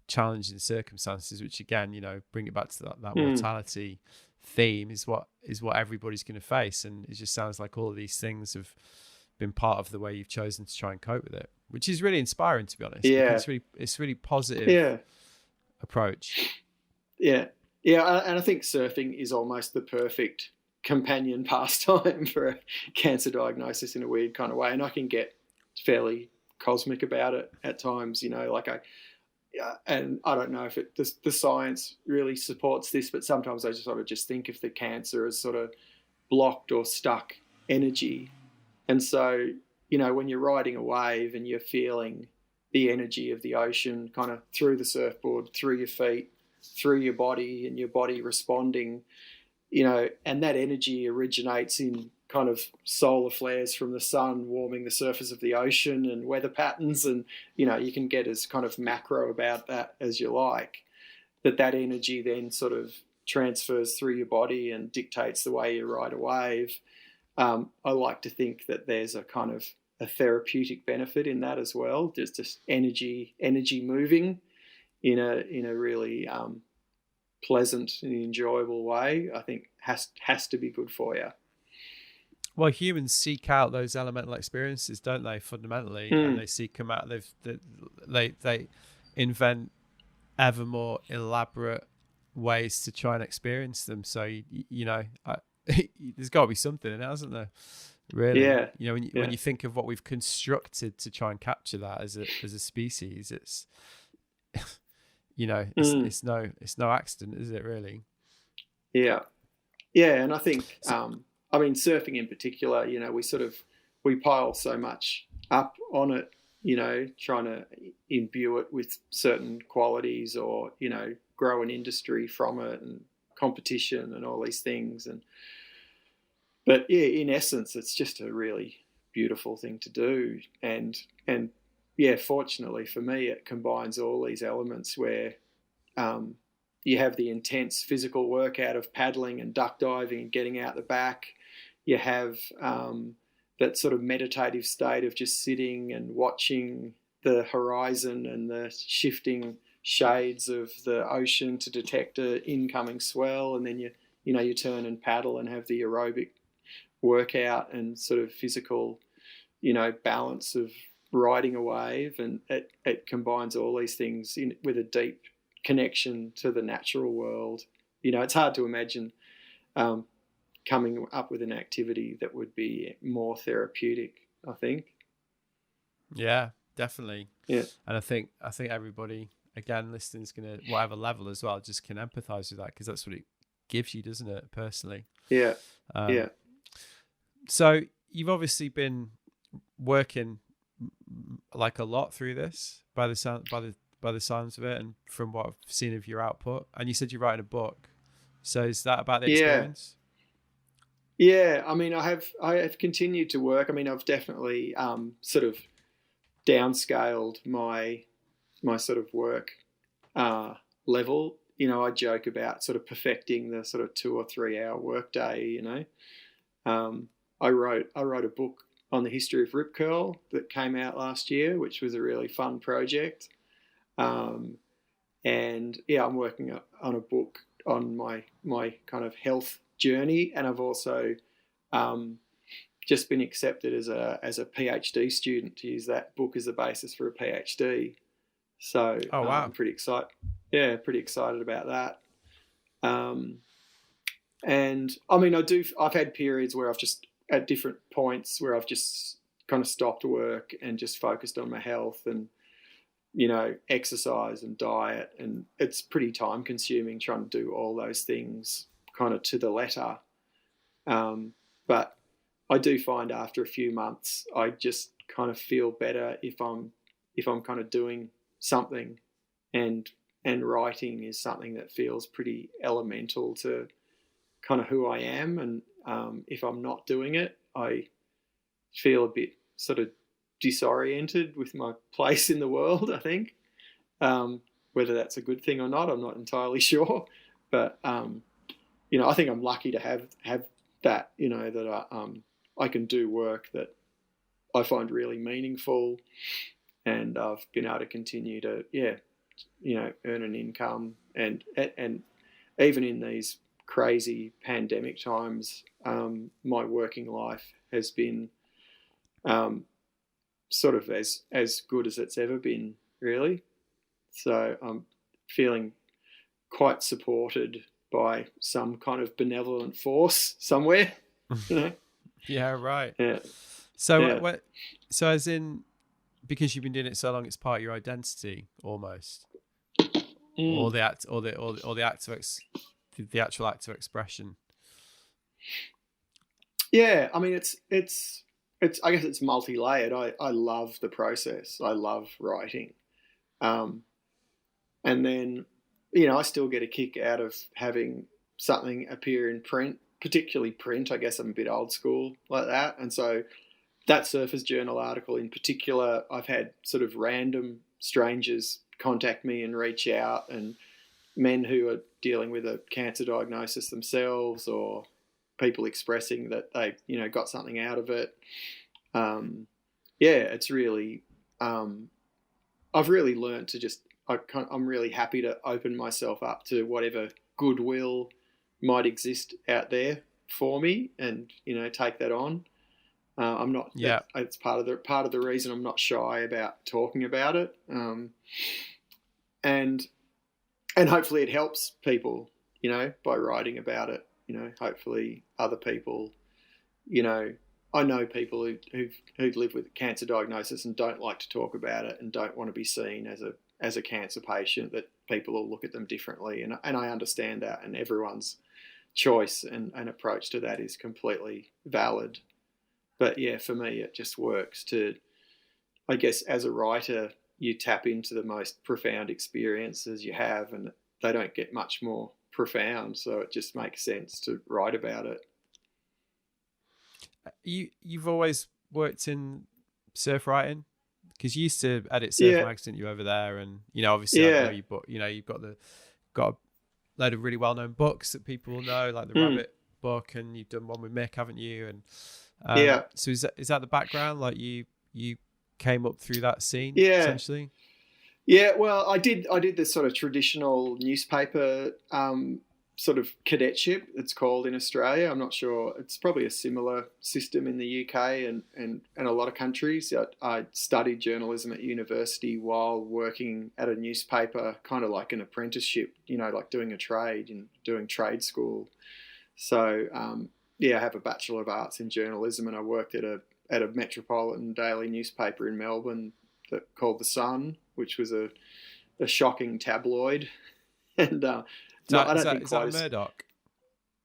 challenging circumstances, which again, bring it back to that mortality theme is what everybody's going to face. And it just sounds like all of these things have been part of the way you've chosen to try and cope with it, which is really inspiring, to be honest. Yeah. It's really positive approach. Yeah. Yeah. And I think surfing is almost the perfect companion pastime for a cancer diagnosis in a weird kind of way. And I can get fairly cosmic about it at times, and I don't know if the science really supports this, but sometimes I just sort of just think of the cancer as sort of blocked or stuck energy. And so, when you're riding a wave and you're feeling the energy of the ocean kind of through the surfboard, through your feet, through your body, and your body responding, and that energy originates in kind of solar flares from the sun warming the surface of the ocean and weather patterns. And, you can get as kind of macro about that as you like, that energy then sort of transfers through your body and dictates the way you ride a wave. I like to think that there's a kind of a therapeutic benefit in that as well. Just energy moving in a really, pleasant and enjoyable way, I think has to be good for you. Well, humans seek out those elemental experiences, don't they? Fundamentally, and they seek them out. They invent ever more elaborate ways to try and experience them. So there's got to be something in it, hasn't there? Really, when you think of what we've constructed to try and capture that as a species, it's. It's no accident, is it really? Yeah. And I think, surfing in particular, we pile so much up on it, trying to imbue it with certain qualities or, grow an industry from it and competition and all these things. But in essence, it's just a really beautiful thing to do. And fortunately for me, it combines all these elements where you have the intense physical workout of paddling and duck diving and getting out the back. You have that sort of meditative state of just sitting and watching the horizon and the shifting shades of the ocean to detect an incoming swell, and then you turn and paddle and have the aerobic workout and sort of physical balance of riding a wave. And it combines all these things with a deep connection to the natural world. You know, it's hard to imagine coming up with an activity that would be more therapeutic, I think. Yeah, definitely. Yeah. And I think everybody, again, listening is going to, whatever level as well, just can empathize with that, because that's what it gives you, doesn't it, personally? Yeah. Yeah. So you've obviously been working like a lot through this by the sounds of it, and from what I've seen of your output. And you said you're writing a book. So is that about the experience? Yeah. I mean, I have continued to work. I mean, I've definitely sort of downscaled my sort of work level. You know, I joke about sort of perfecting the sort of 2 or 3 hour work day. You know, I wrote a book on the history of rip curl that came out last year, which was a really fun project. And yeah, I'm working on a book on my kind of health journey, and I've also just been accepted as a PhD student to use that book as a basis for a PhD. So oh, wow. I'm pretty excited. Yeah, pretty excited about that. And I mean, I've had periods where I've just, at different points, where I've just kind of stopped work and just focused on my health and, you know, exercise and diet. And it's pretty time consuming trying to do all those things kind of to the letter. But I do find after a few months, I just kind of feel better if I'm kind of doing something, and writing is something that feels pretty elemental to kind of who I am. And if I'm not doing it, I feel a bit sort of disoriented with my place in the world, I think. Whether that's a good thing or not, I'm not entirely sure. But, you know, I think I'm lucky to have that, you know, that I can do work that I find really meaningful, and I've been able to continue to, you know, earn an income. And even in these crazy pandemic times, my working life has been sort of as good as it's ever been, really. So I'm feeling quite supported by some kind of benevolent force somewhere, you know? Yeah, right. Yeah. So so as in, because you've been doing it so long, it's part of your identity almost, or the actual act of expression. Yeah, I mean, it's I guess it's multi-layered. I love the process. I love writing, and then, you know, I still get a kick out of having something appear in print, particularly print. I guess I'm a bit old school like that, and so that Surface Journal article in particular, I've had sort of random strangers contact me and reach out, and men who are dealing with a cancer diagnosis themselves, or people expressing that they, you know, got something out of it. It's really, I've really learned to just, I'm really happy to open myself up to whatever goodwill might exist out there for me, and, you know, take that on. I'm not. Yeah, it's part of the reason I'm not shy about talking about it, and hopefully it helps people, you know, by writing about it. You know, hopefully other people, you know, I know people who live with a cancer diagnosis and don't like to talk about it and don't want to be seen as a cancer patient, that people will look at them differently, and I understand that, and everyone's choice and approach to that is completely valid. But yeah, for me, it just works to, I guess, as a writer, you tap into the most profound experiences you have, and they don't get much more profound. So it just makes sense to write about it. You've always worked in surf writing, because you used to edit Surf Magazine, you over there, and, you know, obviously I know you, but, you know, you've got a load of really well known books that people will know, like the Rabbit book, and you've done one with Mick, haven't you? And so is that the background? Like you came up through that scene, essentially? Yeah, well, I did this sort of traditional newspaper sort of cadetship, it's called in Australia. I'm not sure. It's probably a similar system in the UK and a lot of countries. I studied journalism at university while working at a newspaper, kind of like an apprenticeship, like doing a trade and doing trade school. So, I have a Bachelor of Arts in journalism, and I worked at a metropolitan daily newspaper in Melbourne called The Sun, which was a shocking tabloid. And is that a Murdoch?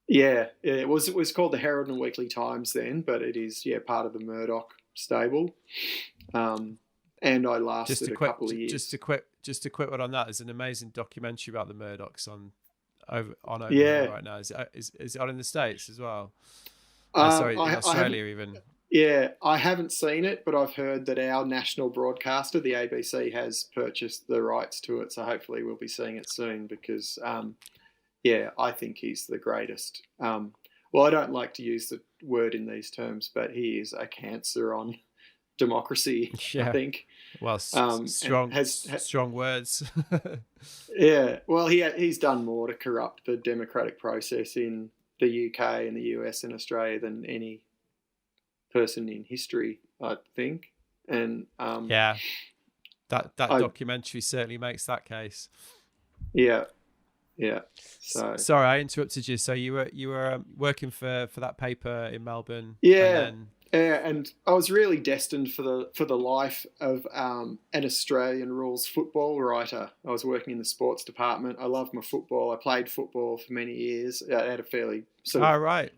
Yeah, it was called the Herald and Weekly Times then, but it is part of the Murdoch stable. And I lasted a couple of years. Just a quick one on that. There's an amazing documentary about the Murdochs on over right now. Is it on in the States as well? Sorry, in Australia even. Yeah, I haven't seen it, but I've heard that our national broadcaster, the ABC, has purchased the rights to it. So hopefully we'll be seeing it soon because, I think he's the greatest. Well, I don't like to use the word in these terms, but he is a cancer on democracy, I think. Well, strong words. Yeah, well, he's done more to corrupt the democratic process in the UK and the US and Australia than any person in history, I think. And that documentary certainly makes that case. Yeah. So sorry, I interrupted you. So you were working for that paper in Melbourne. Yeah. And I was really destined for the life of an Australian rules football writer. I was working in the sports department. I loved my football. I played football for many years at a fairly sort of, right.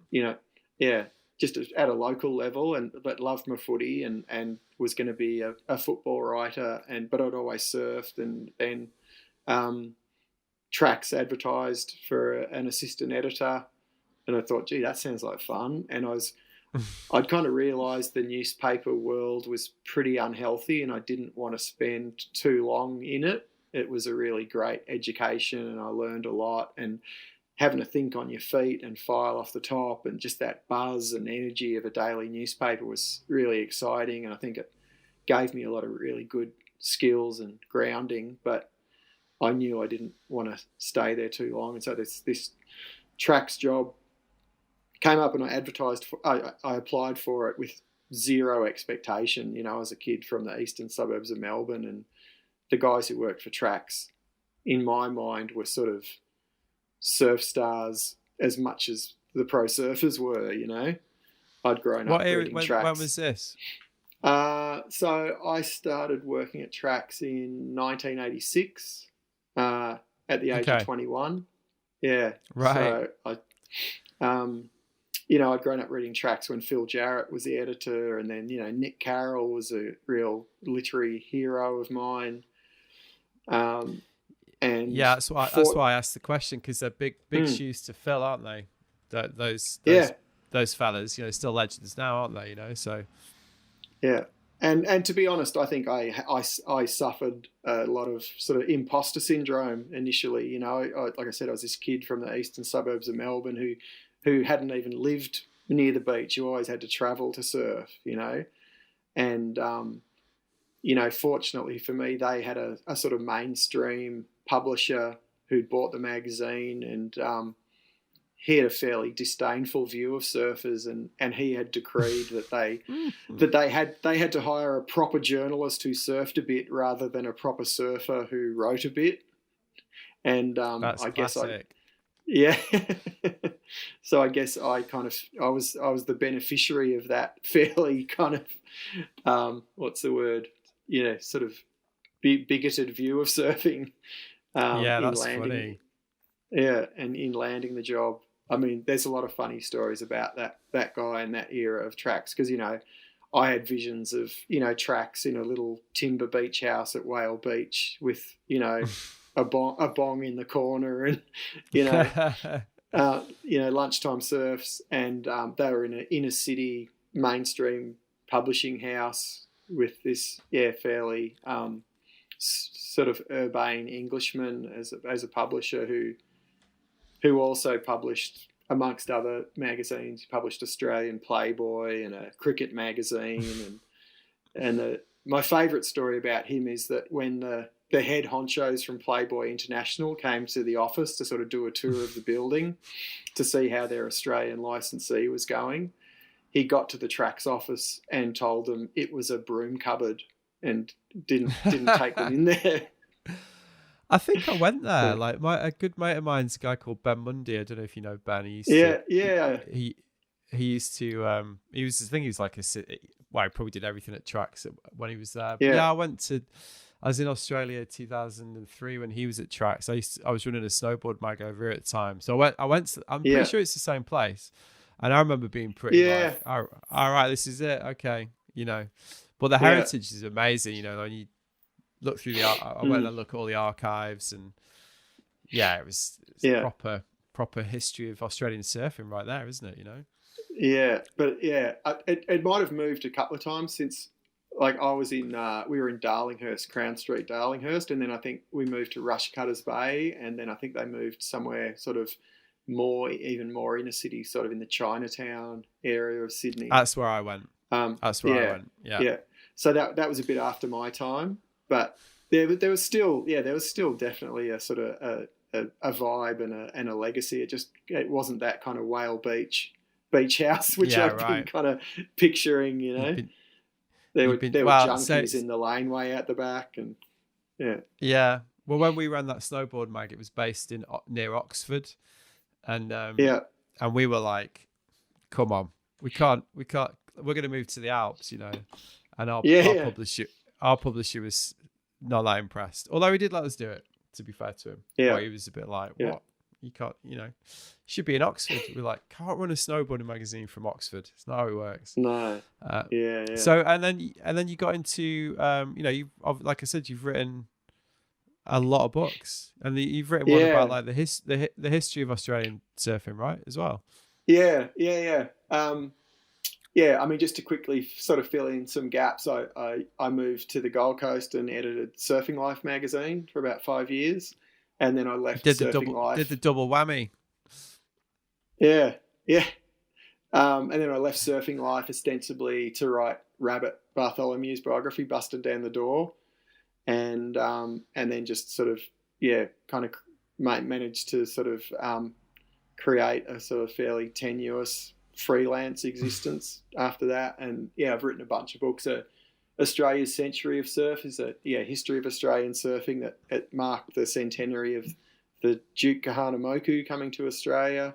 Just at a local level, but loved my footy and was going to be a football writer. But I'd always surfed, and then Tracks advertised for an assistant editor, and I thought, gee, that sounds like fun. And I'd kind of realised the newspaper world was pretty unhealthy, and I didn't want to spend too long in it. It was a really great education, and I learned a lot. And having to think on your feet and file off the top, and just that buzz and energy of a daily newspaper was really exciting. And I think it gave me a lot of really good skills and grounding, but I knew I didn't want to stay there too long. And so this Tracks job came up, and I applied for it with zero expectation. I was a kid from the eastern suburbs of Melbourne, and the guys who worked for Tracks, in my mind, were sort of surf stars as much as the pro surfers were. I'd grown up reading Tracks. When was this? So I started working at Tracks in 1986 at the age of 21. Yeah. Right. So I'd grown up reading Tracks when Phil Jarrett was the editor, and then, Nick Carroll was a real literary hero of mine. And that's why I asked the question, because they're big shoes to fill, aren't they? Those fellas, still legends now, aren't they? So yeah. And to be honest, I think I suffered a lot of sort of imposter syndrome initially. Like I said, I was this kid from the eastern suburbs of Melbourne who hadn't even lived near the beach. You always had to travel to surf, and fortunately for me, they had a sort of mainstream publisher who'd bought the magazine, and he had a fairly disdainful view of surfers, and he had decreed that they had to hire a proper journalist who surfed a bit rather than a proper surfer who wrote a bit. And that's I guess classic. So I guess I was the beneficiary of that fairly kind of what's the word? Sort of bigoted view of surfing. That's funny. Yeah, and in landing the job, I mean, there's a lot of funny stories about that guy and that era of Tracks, because I had visions of Tracks in a little timber beach house at Whale Beach with a bong in the corner, and lunchtime surfs, and they were in an inner city mainstream publishing house with this fairly sort of urbane Englishman as a publisher who also published, amongst other magazines, published Australian Playboy and a cricket magazine, and my favourite story about him is that when the the head honchos from Playboy International came to the office to sort of do a tour of the building to see how their Australian licensee was going. He got to the Tracks office and told them it was a broom cupboard and didn't take them in there. I think I went there. Like a good mate of mine's a guy called Ben Mundy. I don't know if you know Ben. He used to. He used to. He was. I think he was like well, he probably did everything at Tracks when he was there. But yeah, I was in Australia 2003 when he was at Tracks. I was running a snowboard mag over here at the time. So I went. I'm pretty sure it's the same place. And I remember being pretty like, all right, this is it. Okay, you know. But the heritage is amazing, you know. When you look through I went and look at all the archives, and it was proper history of Australian surfing right there, isn't it? You know. Yeah, but it might have moved a couple of times since. Like I was we were in Darlinghurst, Crown Street, Darlinghurst, and then I think we moved to Rushcutters Bay, and then I think they moved somewhere sort of even more inner city, sort of in the Chinatown area of Sydney. That's where I went. That's where I went. Yeah. So that was a bit after my time, but there was still definitely a sort of a vibe and a legacy. It wasn't that kind of Whale Beach house, which I've been kind of picturing. You know, there were junkies in the laneway out the back, and yeah. Well, when we ran that snowboard mag, it was based near Oxford. And and we were like, come on, we can't. We're going to move to the Alps, you know. And our publisher was not that impressed. Although he did let us do it, to be fair to him. Yeah, but he was a bit like, what? You can't, you know, should be in Oxford. We're like, can't run a snowboarding magazine from Oxford. It's not how it works. No. So and then you got into you know, like I said, you've written a lot of books, and you've written one about like the history of Australian surfing, right, as well. Yeah. I mean, just to quickly sort of fill in some gaps, I moved to the Gold Coast and edited Surfing Life magazine for about 5 years, and then I left Surfing Life. Did the double whammy. Yeah. And then I left Surfing Life ostensibly to write Rabbit Bartholomew's biography, Busted Down the Door. And then just sort of kind of managed to sort of create a sort of fairly tenuous freelance existence after that. And I've written a bunch of books. Australia's Century of Surf is a history of Australian surfing that it marked the centenary of the Duke Kahanamoku coming to Australia.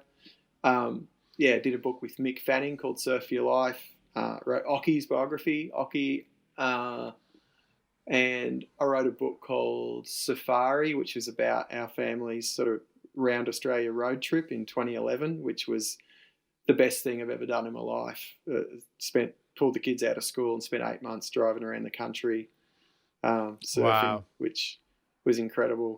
Did a book with Mick Fanning called Surf Your Life. Wrote Ocky's biography, Ocky. And I wrote a book called Safari, which was about our family's sort of round Australia road trip in 2011, which was the best thing I've ever done in my life. Pulled the kids out of school and spent 8 months driving around the country surfing, which was incredible.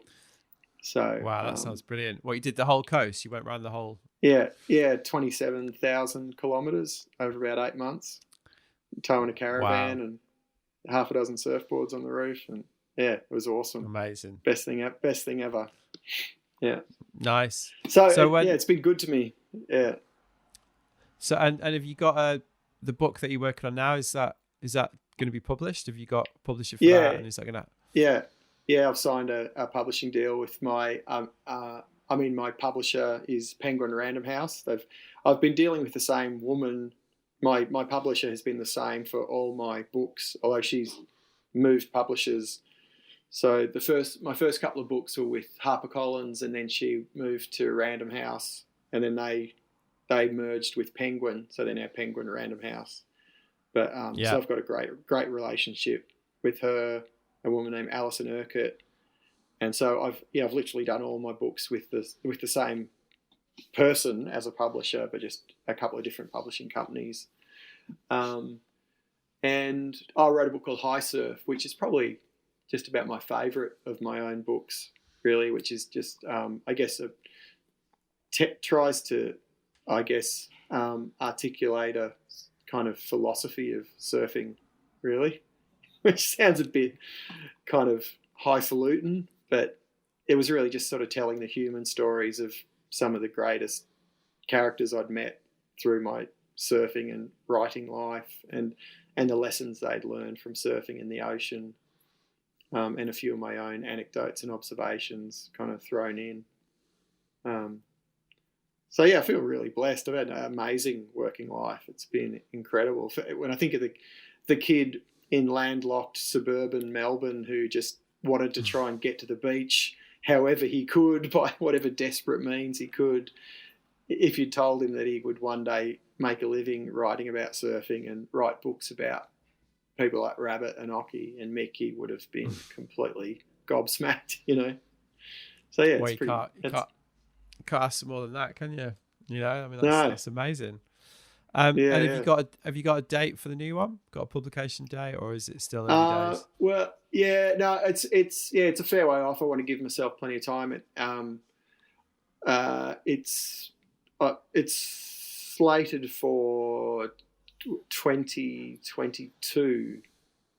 So wow, that sounds brilliant. Well, you did the whole coast. You went around the whole. 27,000 kilometres over about 8 months, towing a caravan and half a dozen surfboards on the roof, and it was awesome. Amazing. Best thing ever. Yeah. Nice. So it's been good to me. Yeah. So and have you got the book that you're working on now? Is that going to be published? Have you got a publisher for that? And is that going to? Yeah. I've signed a publishing deal with my. My publisher is Penguin Random House. I've been dealing with the same woman. My publisher has been the same for all my books, although she's moved publishers. So my first couple of books were with HarperCollins, and then she moved to Random House, and then they merged with Penguin, so they're now Penguin Random House. But so I've got a great relationship with her, a woman named Alison Urquhart, and so I've literally done all my books with the same person as a publisher, but just a couple of different publishing companies. And I wrote a book called High Surf, which is probably just about my favourite of my own books, really, which is just, I guess, tries to, articulate a kind of philosophy of surfing, really, which sounds a bit kind of highfalutin, but it was really just sort of telling the human stories of some of the greatest characters I'd met through my surfing and writing life, and the lessons they'd learned from surfing in the ocean. and a few of my own anecdotes and observations kind of thrown in. So yeah, I feel really blessed. I've had an amazing working life. It's been incredible. When I think of the kid in landlocked suburban Melbourne who just wanted to try and get to the beach however he could, by whatever desperate means he could, if you told him that he would one day make a living writing about surfing and write books about people like Rabbit and Occy and Mick, he would have been completely gobsmacked, you know. So yeah, Well, it's pretty. Can't ask for more than that, can you? You know, I mean, that's amazing. Yeah, and have you got a date for the new one? Got a publication date, or is it still early days? Well, yeah, no, it's a fair way off. I want to give myself plenty of time. It's slated for 2022.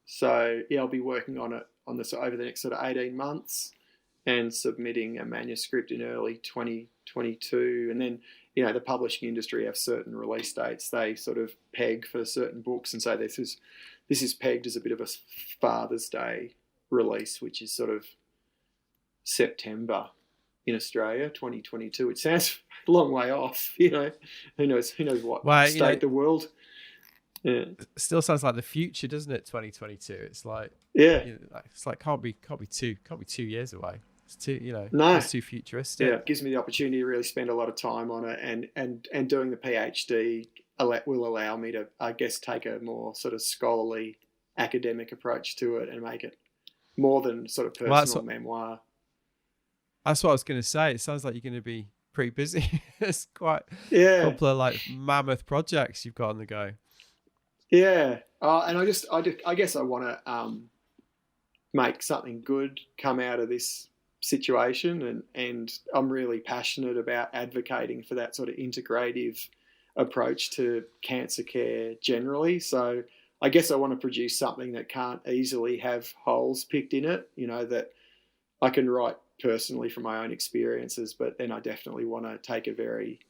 So yeah, I'll be working on it over the next sort of 18 months and submitting a manuscript in early 2022. And then, you know, the publishing industry have certain release dates they sort of peg for certain books, and so this is pegged as a bit of a Father's Day release, which is sort of September in Australia, 2022. It sounds a long way off, you know. Who knows what state the world. Yeah. It still sounds like the future, doesn't it? 2022. It's like, yeah, you know, it's like can't be 2 years away. It's too, you know, no, it's too futuristic. Yeah, it gives me the opportunity to really spend a lot of time on it, and doing the PhD will allow me to, I guess, take a more sort of scholarly academic approach to it and make it more than sort of personal memoir. That's what I was going to say. It sounds like you're going to be pretty busy. It's quite a couple of like mammoth projects you've got on the go. Yeah, and I guess I want to make something good come out of this situation, and I'm really passionate about advocating for that sort of integrative approach to cancer care generally. So I guess I want to produce something that can't easily have holes picked in it, you know, that I can write personally from my own experiences, but then I definitely want to take a very,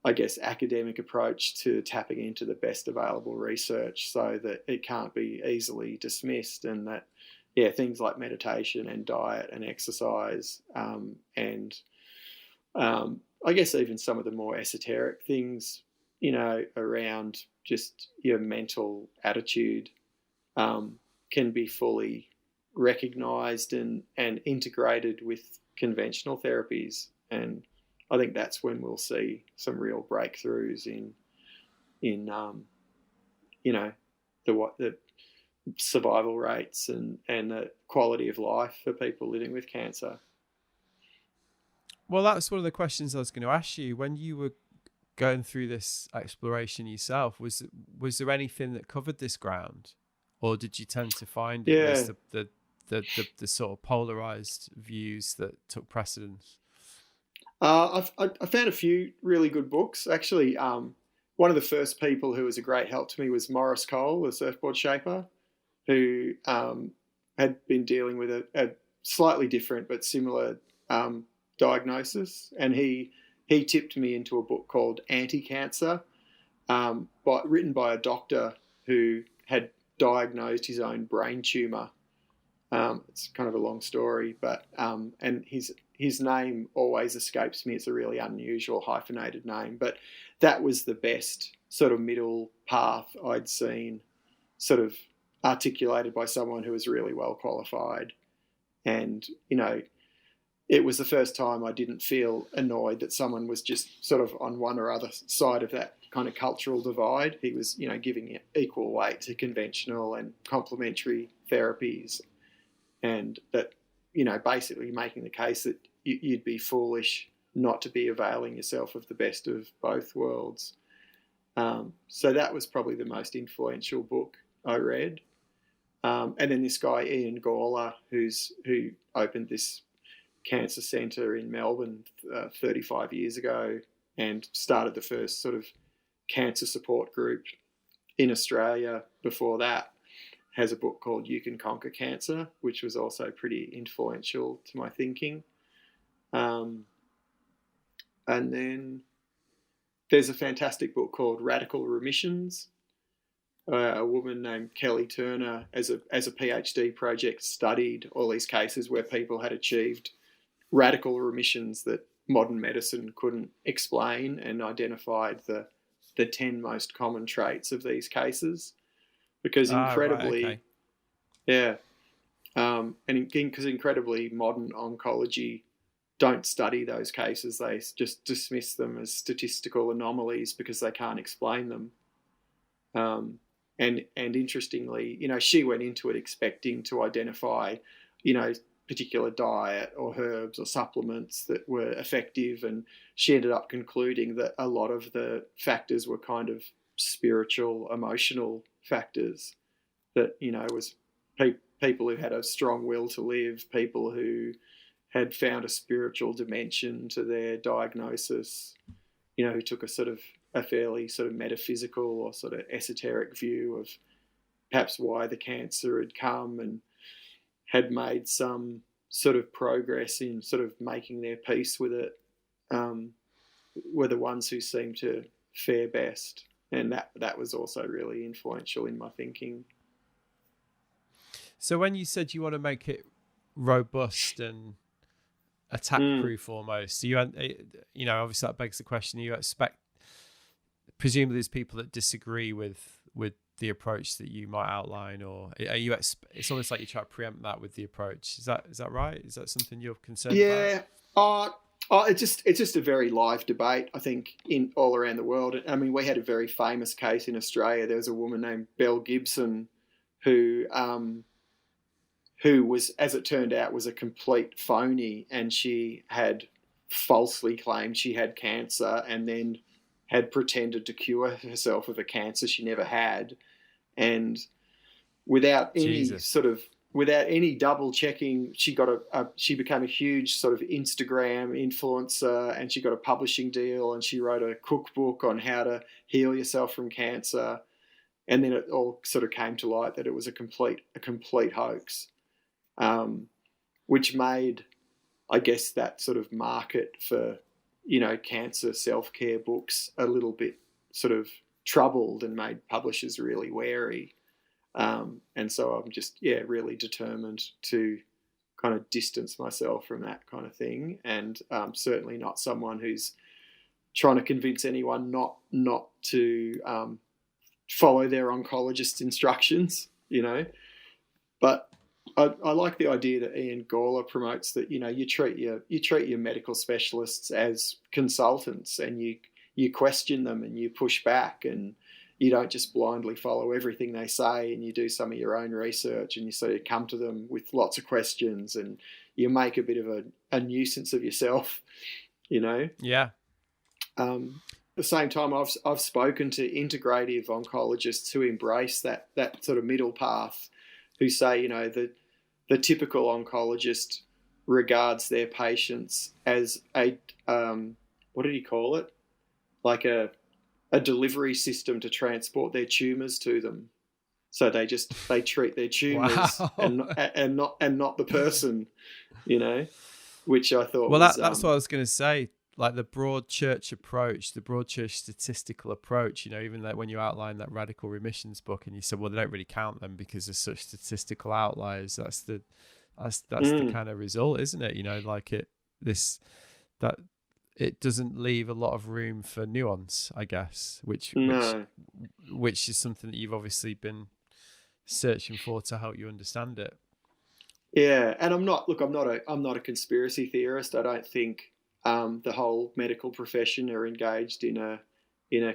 I guess, academic approach to tapping into the best available research so that it can't be easily dismissed, and that, yeah, things like meditation and diet and exercise and I guess even some of the more esoteric things, you know, around just your mental attitude can be fully recognised and integrated with conventional therapies. And I think that's when we'll see some real breakthroughs in you know, the survival rates and the quality of life for people living with cancer. Well, that's one of the questions I was going to ask you. When you were going through this exploration yourself, was there anything that covered this ground, or did you tend to find it was the sort of polarized views that took precedence? I found a few really good books. Actually, one of the first people who was a great help to me was Maurice Cole, the surfboard shaper, who had been dealing with a slightly different but similar diagnosis. And he tipped me into a book called Anti-Cancer, written by a doctor who had diagnosed his own brain tumour. It's kind of a long story, but and his name always escapes me. It's a really unusual hyphenated name, but that was the best sort of middle path I'd seen sort of articulated by someone who was really well qualified. And, you know, it was the first time I didn't feel annoyed that someone was just sort of on one or other side of that kind of cultural divide. He was, you know, giving equal weight to conventional and complementary therapies, and that, you know, basically making the case that you'd be foolish not to be availing yourself of the best of both worlds. So that was probably the most influential book I read. And then this guy, Ian Gawler, who opened this cancer centre in Melbourne 35 years ago and started the first sort of cancer support group in Australia before that, has a book called You Can Conquer Cancer, which was also pretty influential to my thinking. And then there's a fantastic book called Radical Remissions, a woman named Kelly Turner, as a PhD project, studied all these cases where people had achieved radical remissions that modern medicine couldn't explain, and identified the 10 most common traits of these cases. Because Right, incredibly, okay. yeah, and because incredibly modern oncology don't study those cases. They just dismiss them as statistical anomalies because they can't explain them. And interestingly, she went into it expecting to identify, particular diet or herbs or supplements that were effective, and she ended up concluding that a lot of the factors were kind of spiritual, emotional factors. That was people who had a strong will to live, people who had found a spiritual dimension to their diagnosis, who took a fairly sort of metaphysical or sort of esoteric view of perhaps why the cancer had come, and had made some sort of progress in sort of making their peace with it, were the ones who seemed to fare best. And that was also really influential in my thinking. So when you said you want to make it robust and attack proof almost, so obviously that begs the question: you expect, presumably, there's people that disagree with the approach that you might outline, or are you? It's almost like you try to preempt that with the approach. Is that right? Is that something you're concerned about? Yeah. It's just a very live debate, I think, in all around the world. I mean, we had a very famous case in Australia. There was a woman named Belle Gibson who was, as it turned out, was a complete phony, and she had falsely claimed she had cancer, and then had pretended to cure herself of a cancer she never had, and without any double checking, she became a huge sort of Instagram influencer, and she got a publishing deal, and she wrote a cookbook on how to heal yourself from cancer, and then it all sort of came to light that it was a complete hoax, which made, I guess, that sort of market for cancer self-care books a little bit sort of troubled, and made publishers really wary. And so I'm just, really determined to kind of distance myself from that kind of thing. And certainly not someone who's trying to convince anyone not to follow their oncologist's instructions, But I like the idea that Ian Gawler promotes, that you treat your medical specialists as consultants, and you question them, and you push back, and you don't just blindly follow everything they say, and you do some of your own research, and you sort of come to them with lots of questions, and you make a bit of a nuisance of yourself, Yeah. At the same time, I've spoken to integrative oncologists who embrace that sort of middle path, who say, the typical oncologist regards their patients as a what did he call it? Like a delivery system to transport their tumours to them. So they treat their tumours and not the person, which I thought. Well, that's what I was going to say. Like the broad church approach, the broad church statistical approach. Even like when you outline that radical remissions book, and you said, well, they don't really count them because there's such statistical outliers. That's the kind of result, isn't it? Like that it doesn't leave a lot of room for nuance, I guess, which is something that you've obviously been searching for to help you understand it. Yeah, and I'm not a conspiracy theorist. I don't think the whole medical profession are engaged in a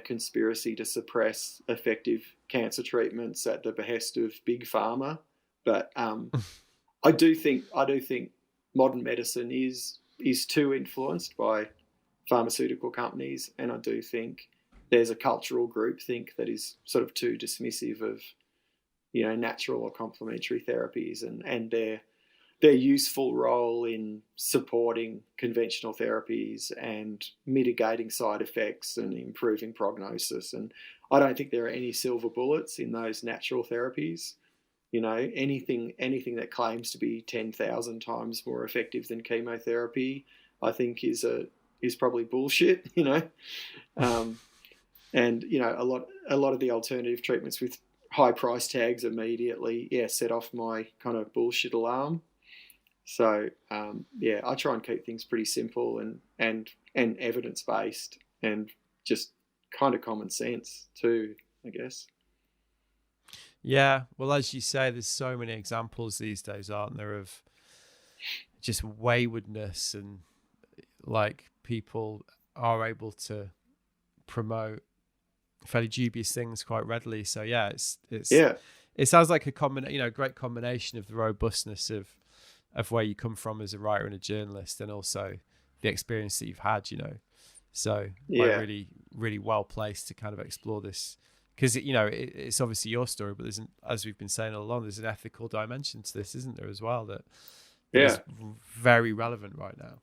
conspiracy to suppress effective cancer treatments at the behest of big pharma. But I do think modern medicine is too influenced by pharmaceutical companies, and I do think there's a cultural groupthink that is sort of too dismissive of natural or complementary therapies and their useful role in supporting conventional therapies and mitigating side effects and improving prognosis. And I don't think there are any silver bullets in those natural therapies. Anything that claims to be 10,000 times more effective than chemotherapy, I think is probably bullshit. And a lot of the alternative treatments with high price tags immediately, set off my kind of bullshit alarm. So I try and keep things pretty simple and evidence based, and just kind of common sense too, I guess. Yeah, well, as you say, there's so many examples these days, aren't there, of just waywardness, and like people are able to promote fairly dubious things quite readily. So yeah, it sounds like a great combination of the robustness of where you come from as a writer and a journalist, and also the experience that you've had, So really, really well placed to kind of explore this, because it's obviously your story, but there's as we've been saying all along, there's an ethical dimension to this, isn't there, as well, that is very relevant right now.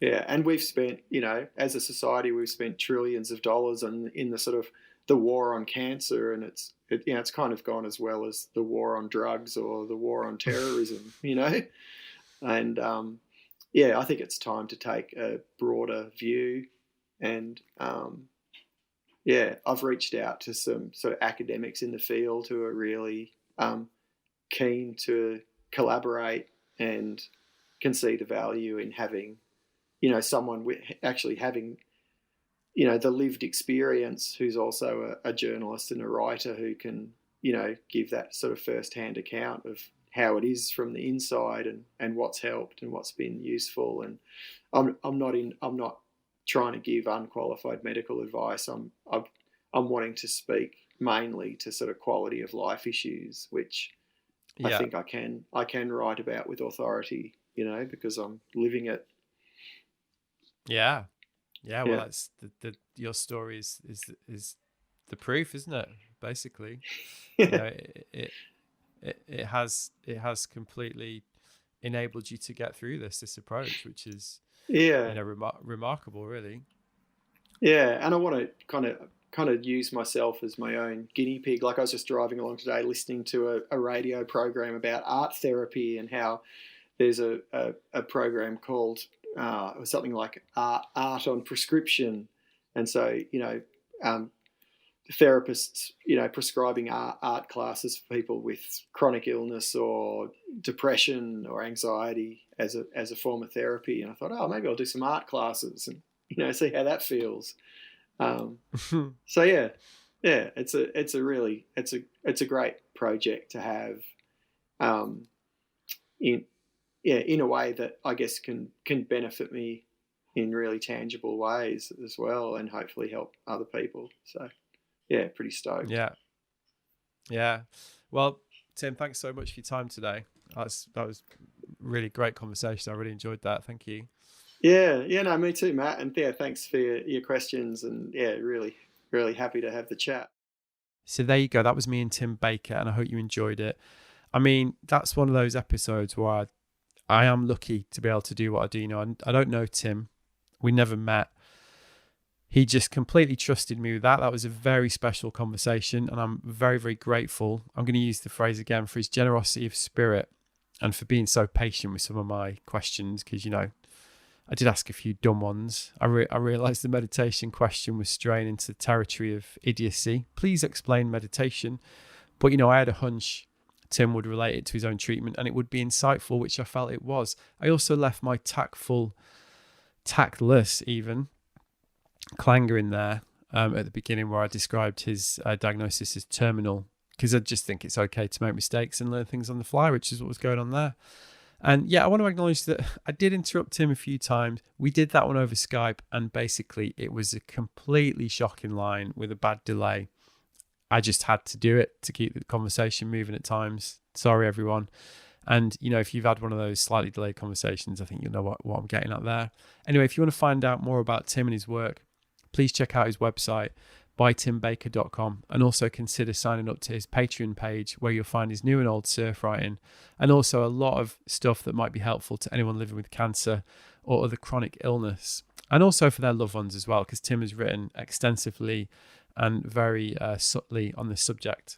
Yeah, and we've spent, as a society, we've spent trillions of dollars in the sort of the war on cancer, and it's kind of gone as well as the war on drugs or the war on terrorism, and I think it's time to take a broader view, and I've reached out to some sort of academics in the field who are really keen to collaborate and can see the value in having, someone with actually having, the lived experience, who's also a journalist and a writer, who can, give that sort of first-hand account of how it is from the inside, and what's helped and what's been useful. And I'm not trying to give unqualified medical advice. I'm wanting to speak mainly to sort of quality of life issues, which I think I can write about with authority, because I'm living it. Yeah. Well, that's your story is the proof, isn't it? Basically, it has completely enabled you to get through this approach, which is remarkable, really. Yeah, and I want to kind of use myself as my own guinea pig. Like, I was just driving along today, listening to a radio program about art therapy, and how there's a program called something like art on prescription, and so therapists prescribing art classes for people with chronic illness or depression or anxiety as a form of therapy. And I thought, maybe I'll do some art classes and see how that feels. So it's a great project to have, in a way that I guess can benefit me in really tangible ways as well, and hopefully help other people. So pretty stoked. Yeah. Well, Tim, thanks so much for your time today. That was really great conversation. I really enjoyed that. Thank you. No, me too, Matt. And thanks for your questions, and really, really happy to have the chat. So there you go. That was me and Tim Baker, and I hope you enjoyed it. I mean, that's one of those episodes where I am lucky to be able to do what I do. I don't know Tim. We never met. He just completely trusted me with that. That was a very special conversation, and I'm very, very grateful. I'm going to use the phrase again, for his generosity of spirit and for being so patient with some of my questions, because, I did ask a few dumb ones. I realised the meditation question was straying into the territory of idiocy. Please explain meditation. But, I had a hunch Tim would relate it to his own treatment, and it would be insightful, which I felt it was. I also left my tactless even, clanger in there at the beginning, where I described his diagnosis as terminal, because I just think it's okay to make mistakes and learn things on the fly, which is what was going on there. And I want to acknowledge that I did interrupt him a few times. We did that one over Skype, and basically it was a completely shocking line with a bad delay. I just had to do it to keep the conversation moving at times. Sorry, everyone. And, if you've had one of those slightly delayed conversations, I think you'll know what I'm getting at there. Anyway, if you want to find out more about Tim and his work, please check out his website, bytimbaker.com, and also consider signing up to his Patreon page, where you'll find his new and old surf writing, and also a lot of stuff that might be helpful to anyone living with cancer or other chronic illness, and also for their loved ones as well, because Tim has written extensively and very subtly on this subject.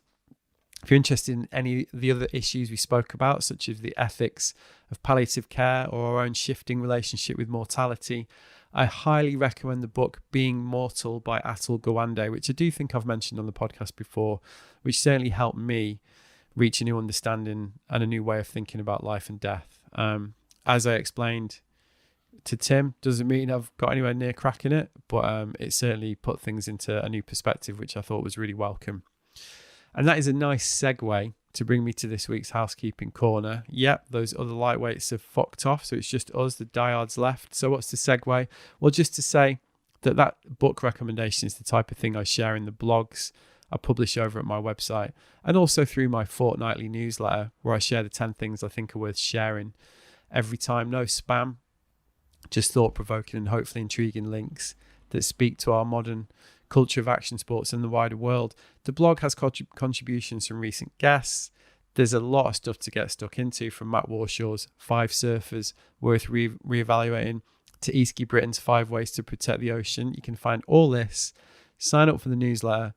If you're interested in any of the other issues we spoke about, such as the ethics of palliative care or our own shifting relationship with mortality, I highly recommend the book Being Mortal by Atul Gawande, which I do think I've mentioned on the podcast before, which certainly helped me reach a new understanding and a new way of thinking about life and death. As I explained to Tim, doesn't mean I've got anywhere near cracking it, but it certainly put things into a new perspective, which I thought was really welcome. And that is a nice segue to bring me to this week's housekeeping corner. Yep, those other lightweights have fucked off, so it's just us, the diehards, left. So what's the segue? Well, just to say that book recommendation is the type of thing I share in the blogs I publish over at my website, and also through my fortnightly newsletter, where I share the 10 things I think are worth sharing every time. No spam, just thought-provoking and hopefully intriguing links that speak to our modern culture of action sports and the wider world. The blog has contributions from recent guests. There's a lot of stuff to get stuck into, from Matt Warshaw's 5 Surfers Worth Reevaluating to Eastky Britain's 5 Ways to Protect the Ocean. You can find all this, sign up for the newsletter,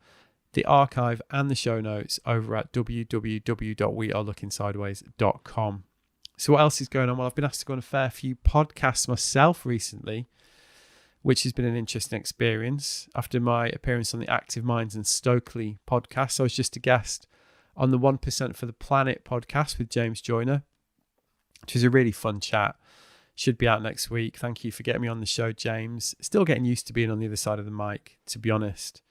the archive and the show notes over at www.wearelookingsideways.com. So what else is going on? Well, I've been asked to go on a fair few podcasts myself recently, which has been an interesting experience. After my appearance on the Active Minds and Stokely podcast, I was just a guest on the 1% for the Planet podcast with James Joyner, which was a really fun chat. Should be out next week. Thank you for getting me on the show, James. Still getting used to being on the other side of the mic, to be honest.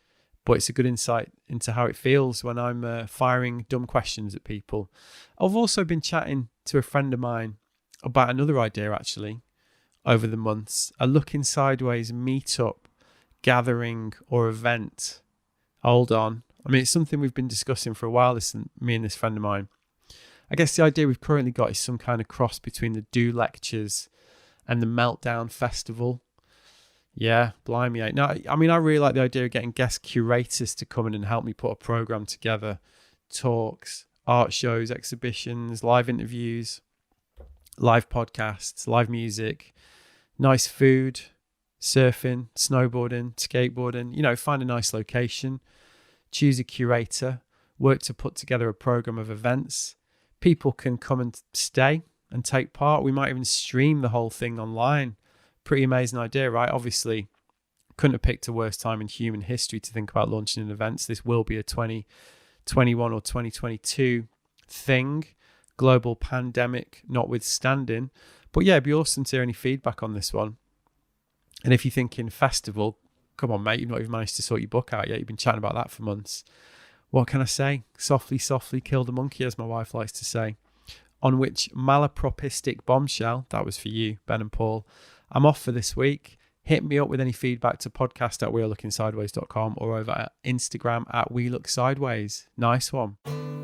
But it's a good insight into how it feels when I'm firing dumb questions at people. I've also been chatting to a friend of mine about another idea, actually, over the months. A Looking Sideways meetup, gathering or event. Hold on. I mean, it's something we've been discussing for a while, me and this friend of mine. I guess the idea we've currently got is some kind of cross between the Do Lectures and the Meltdown Festival. Yeah, blimey. Now, I mean, I really like the idea of getting guest curators to come in and help me put a program together. Talks, art shows, exhibitions, live interviews, live podcasts, live music, nice food, surfing, snowboarding, skateboarding. You know, find a nice location, choose a curator, work to put together a program of events. People can come and stay and take part. We might even stream the whole thing online. Pretty amazing idea, right? Obviously, couldn't have picked a worse time in human history to think about launching an event. This will be a 2021 or 2022 thing, global pandemic notwithstanding. But yeah, it'd be awesome to hear any feedback on this one. And if you're thinking festival, come on, mate, you've not even managed to sort your book out yet. You've been chatting about that for months. What can I say? Softly, softly kill the monkey, as my wife likes to say. On which malapropistic bombshell, that was for you, Ben and Paul, I'm off for this week. Hit me up with any feedback to podcast@wearelookingsideways.com or over at Instagram @WeLookSideways. Nice one.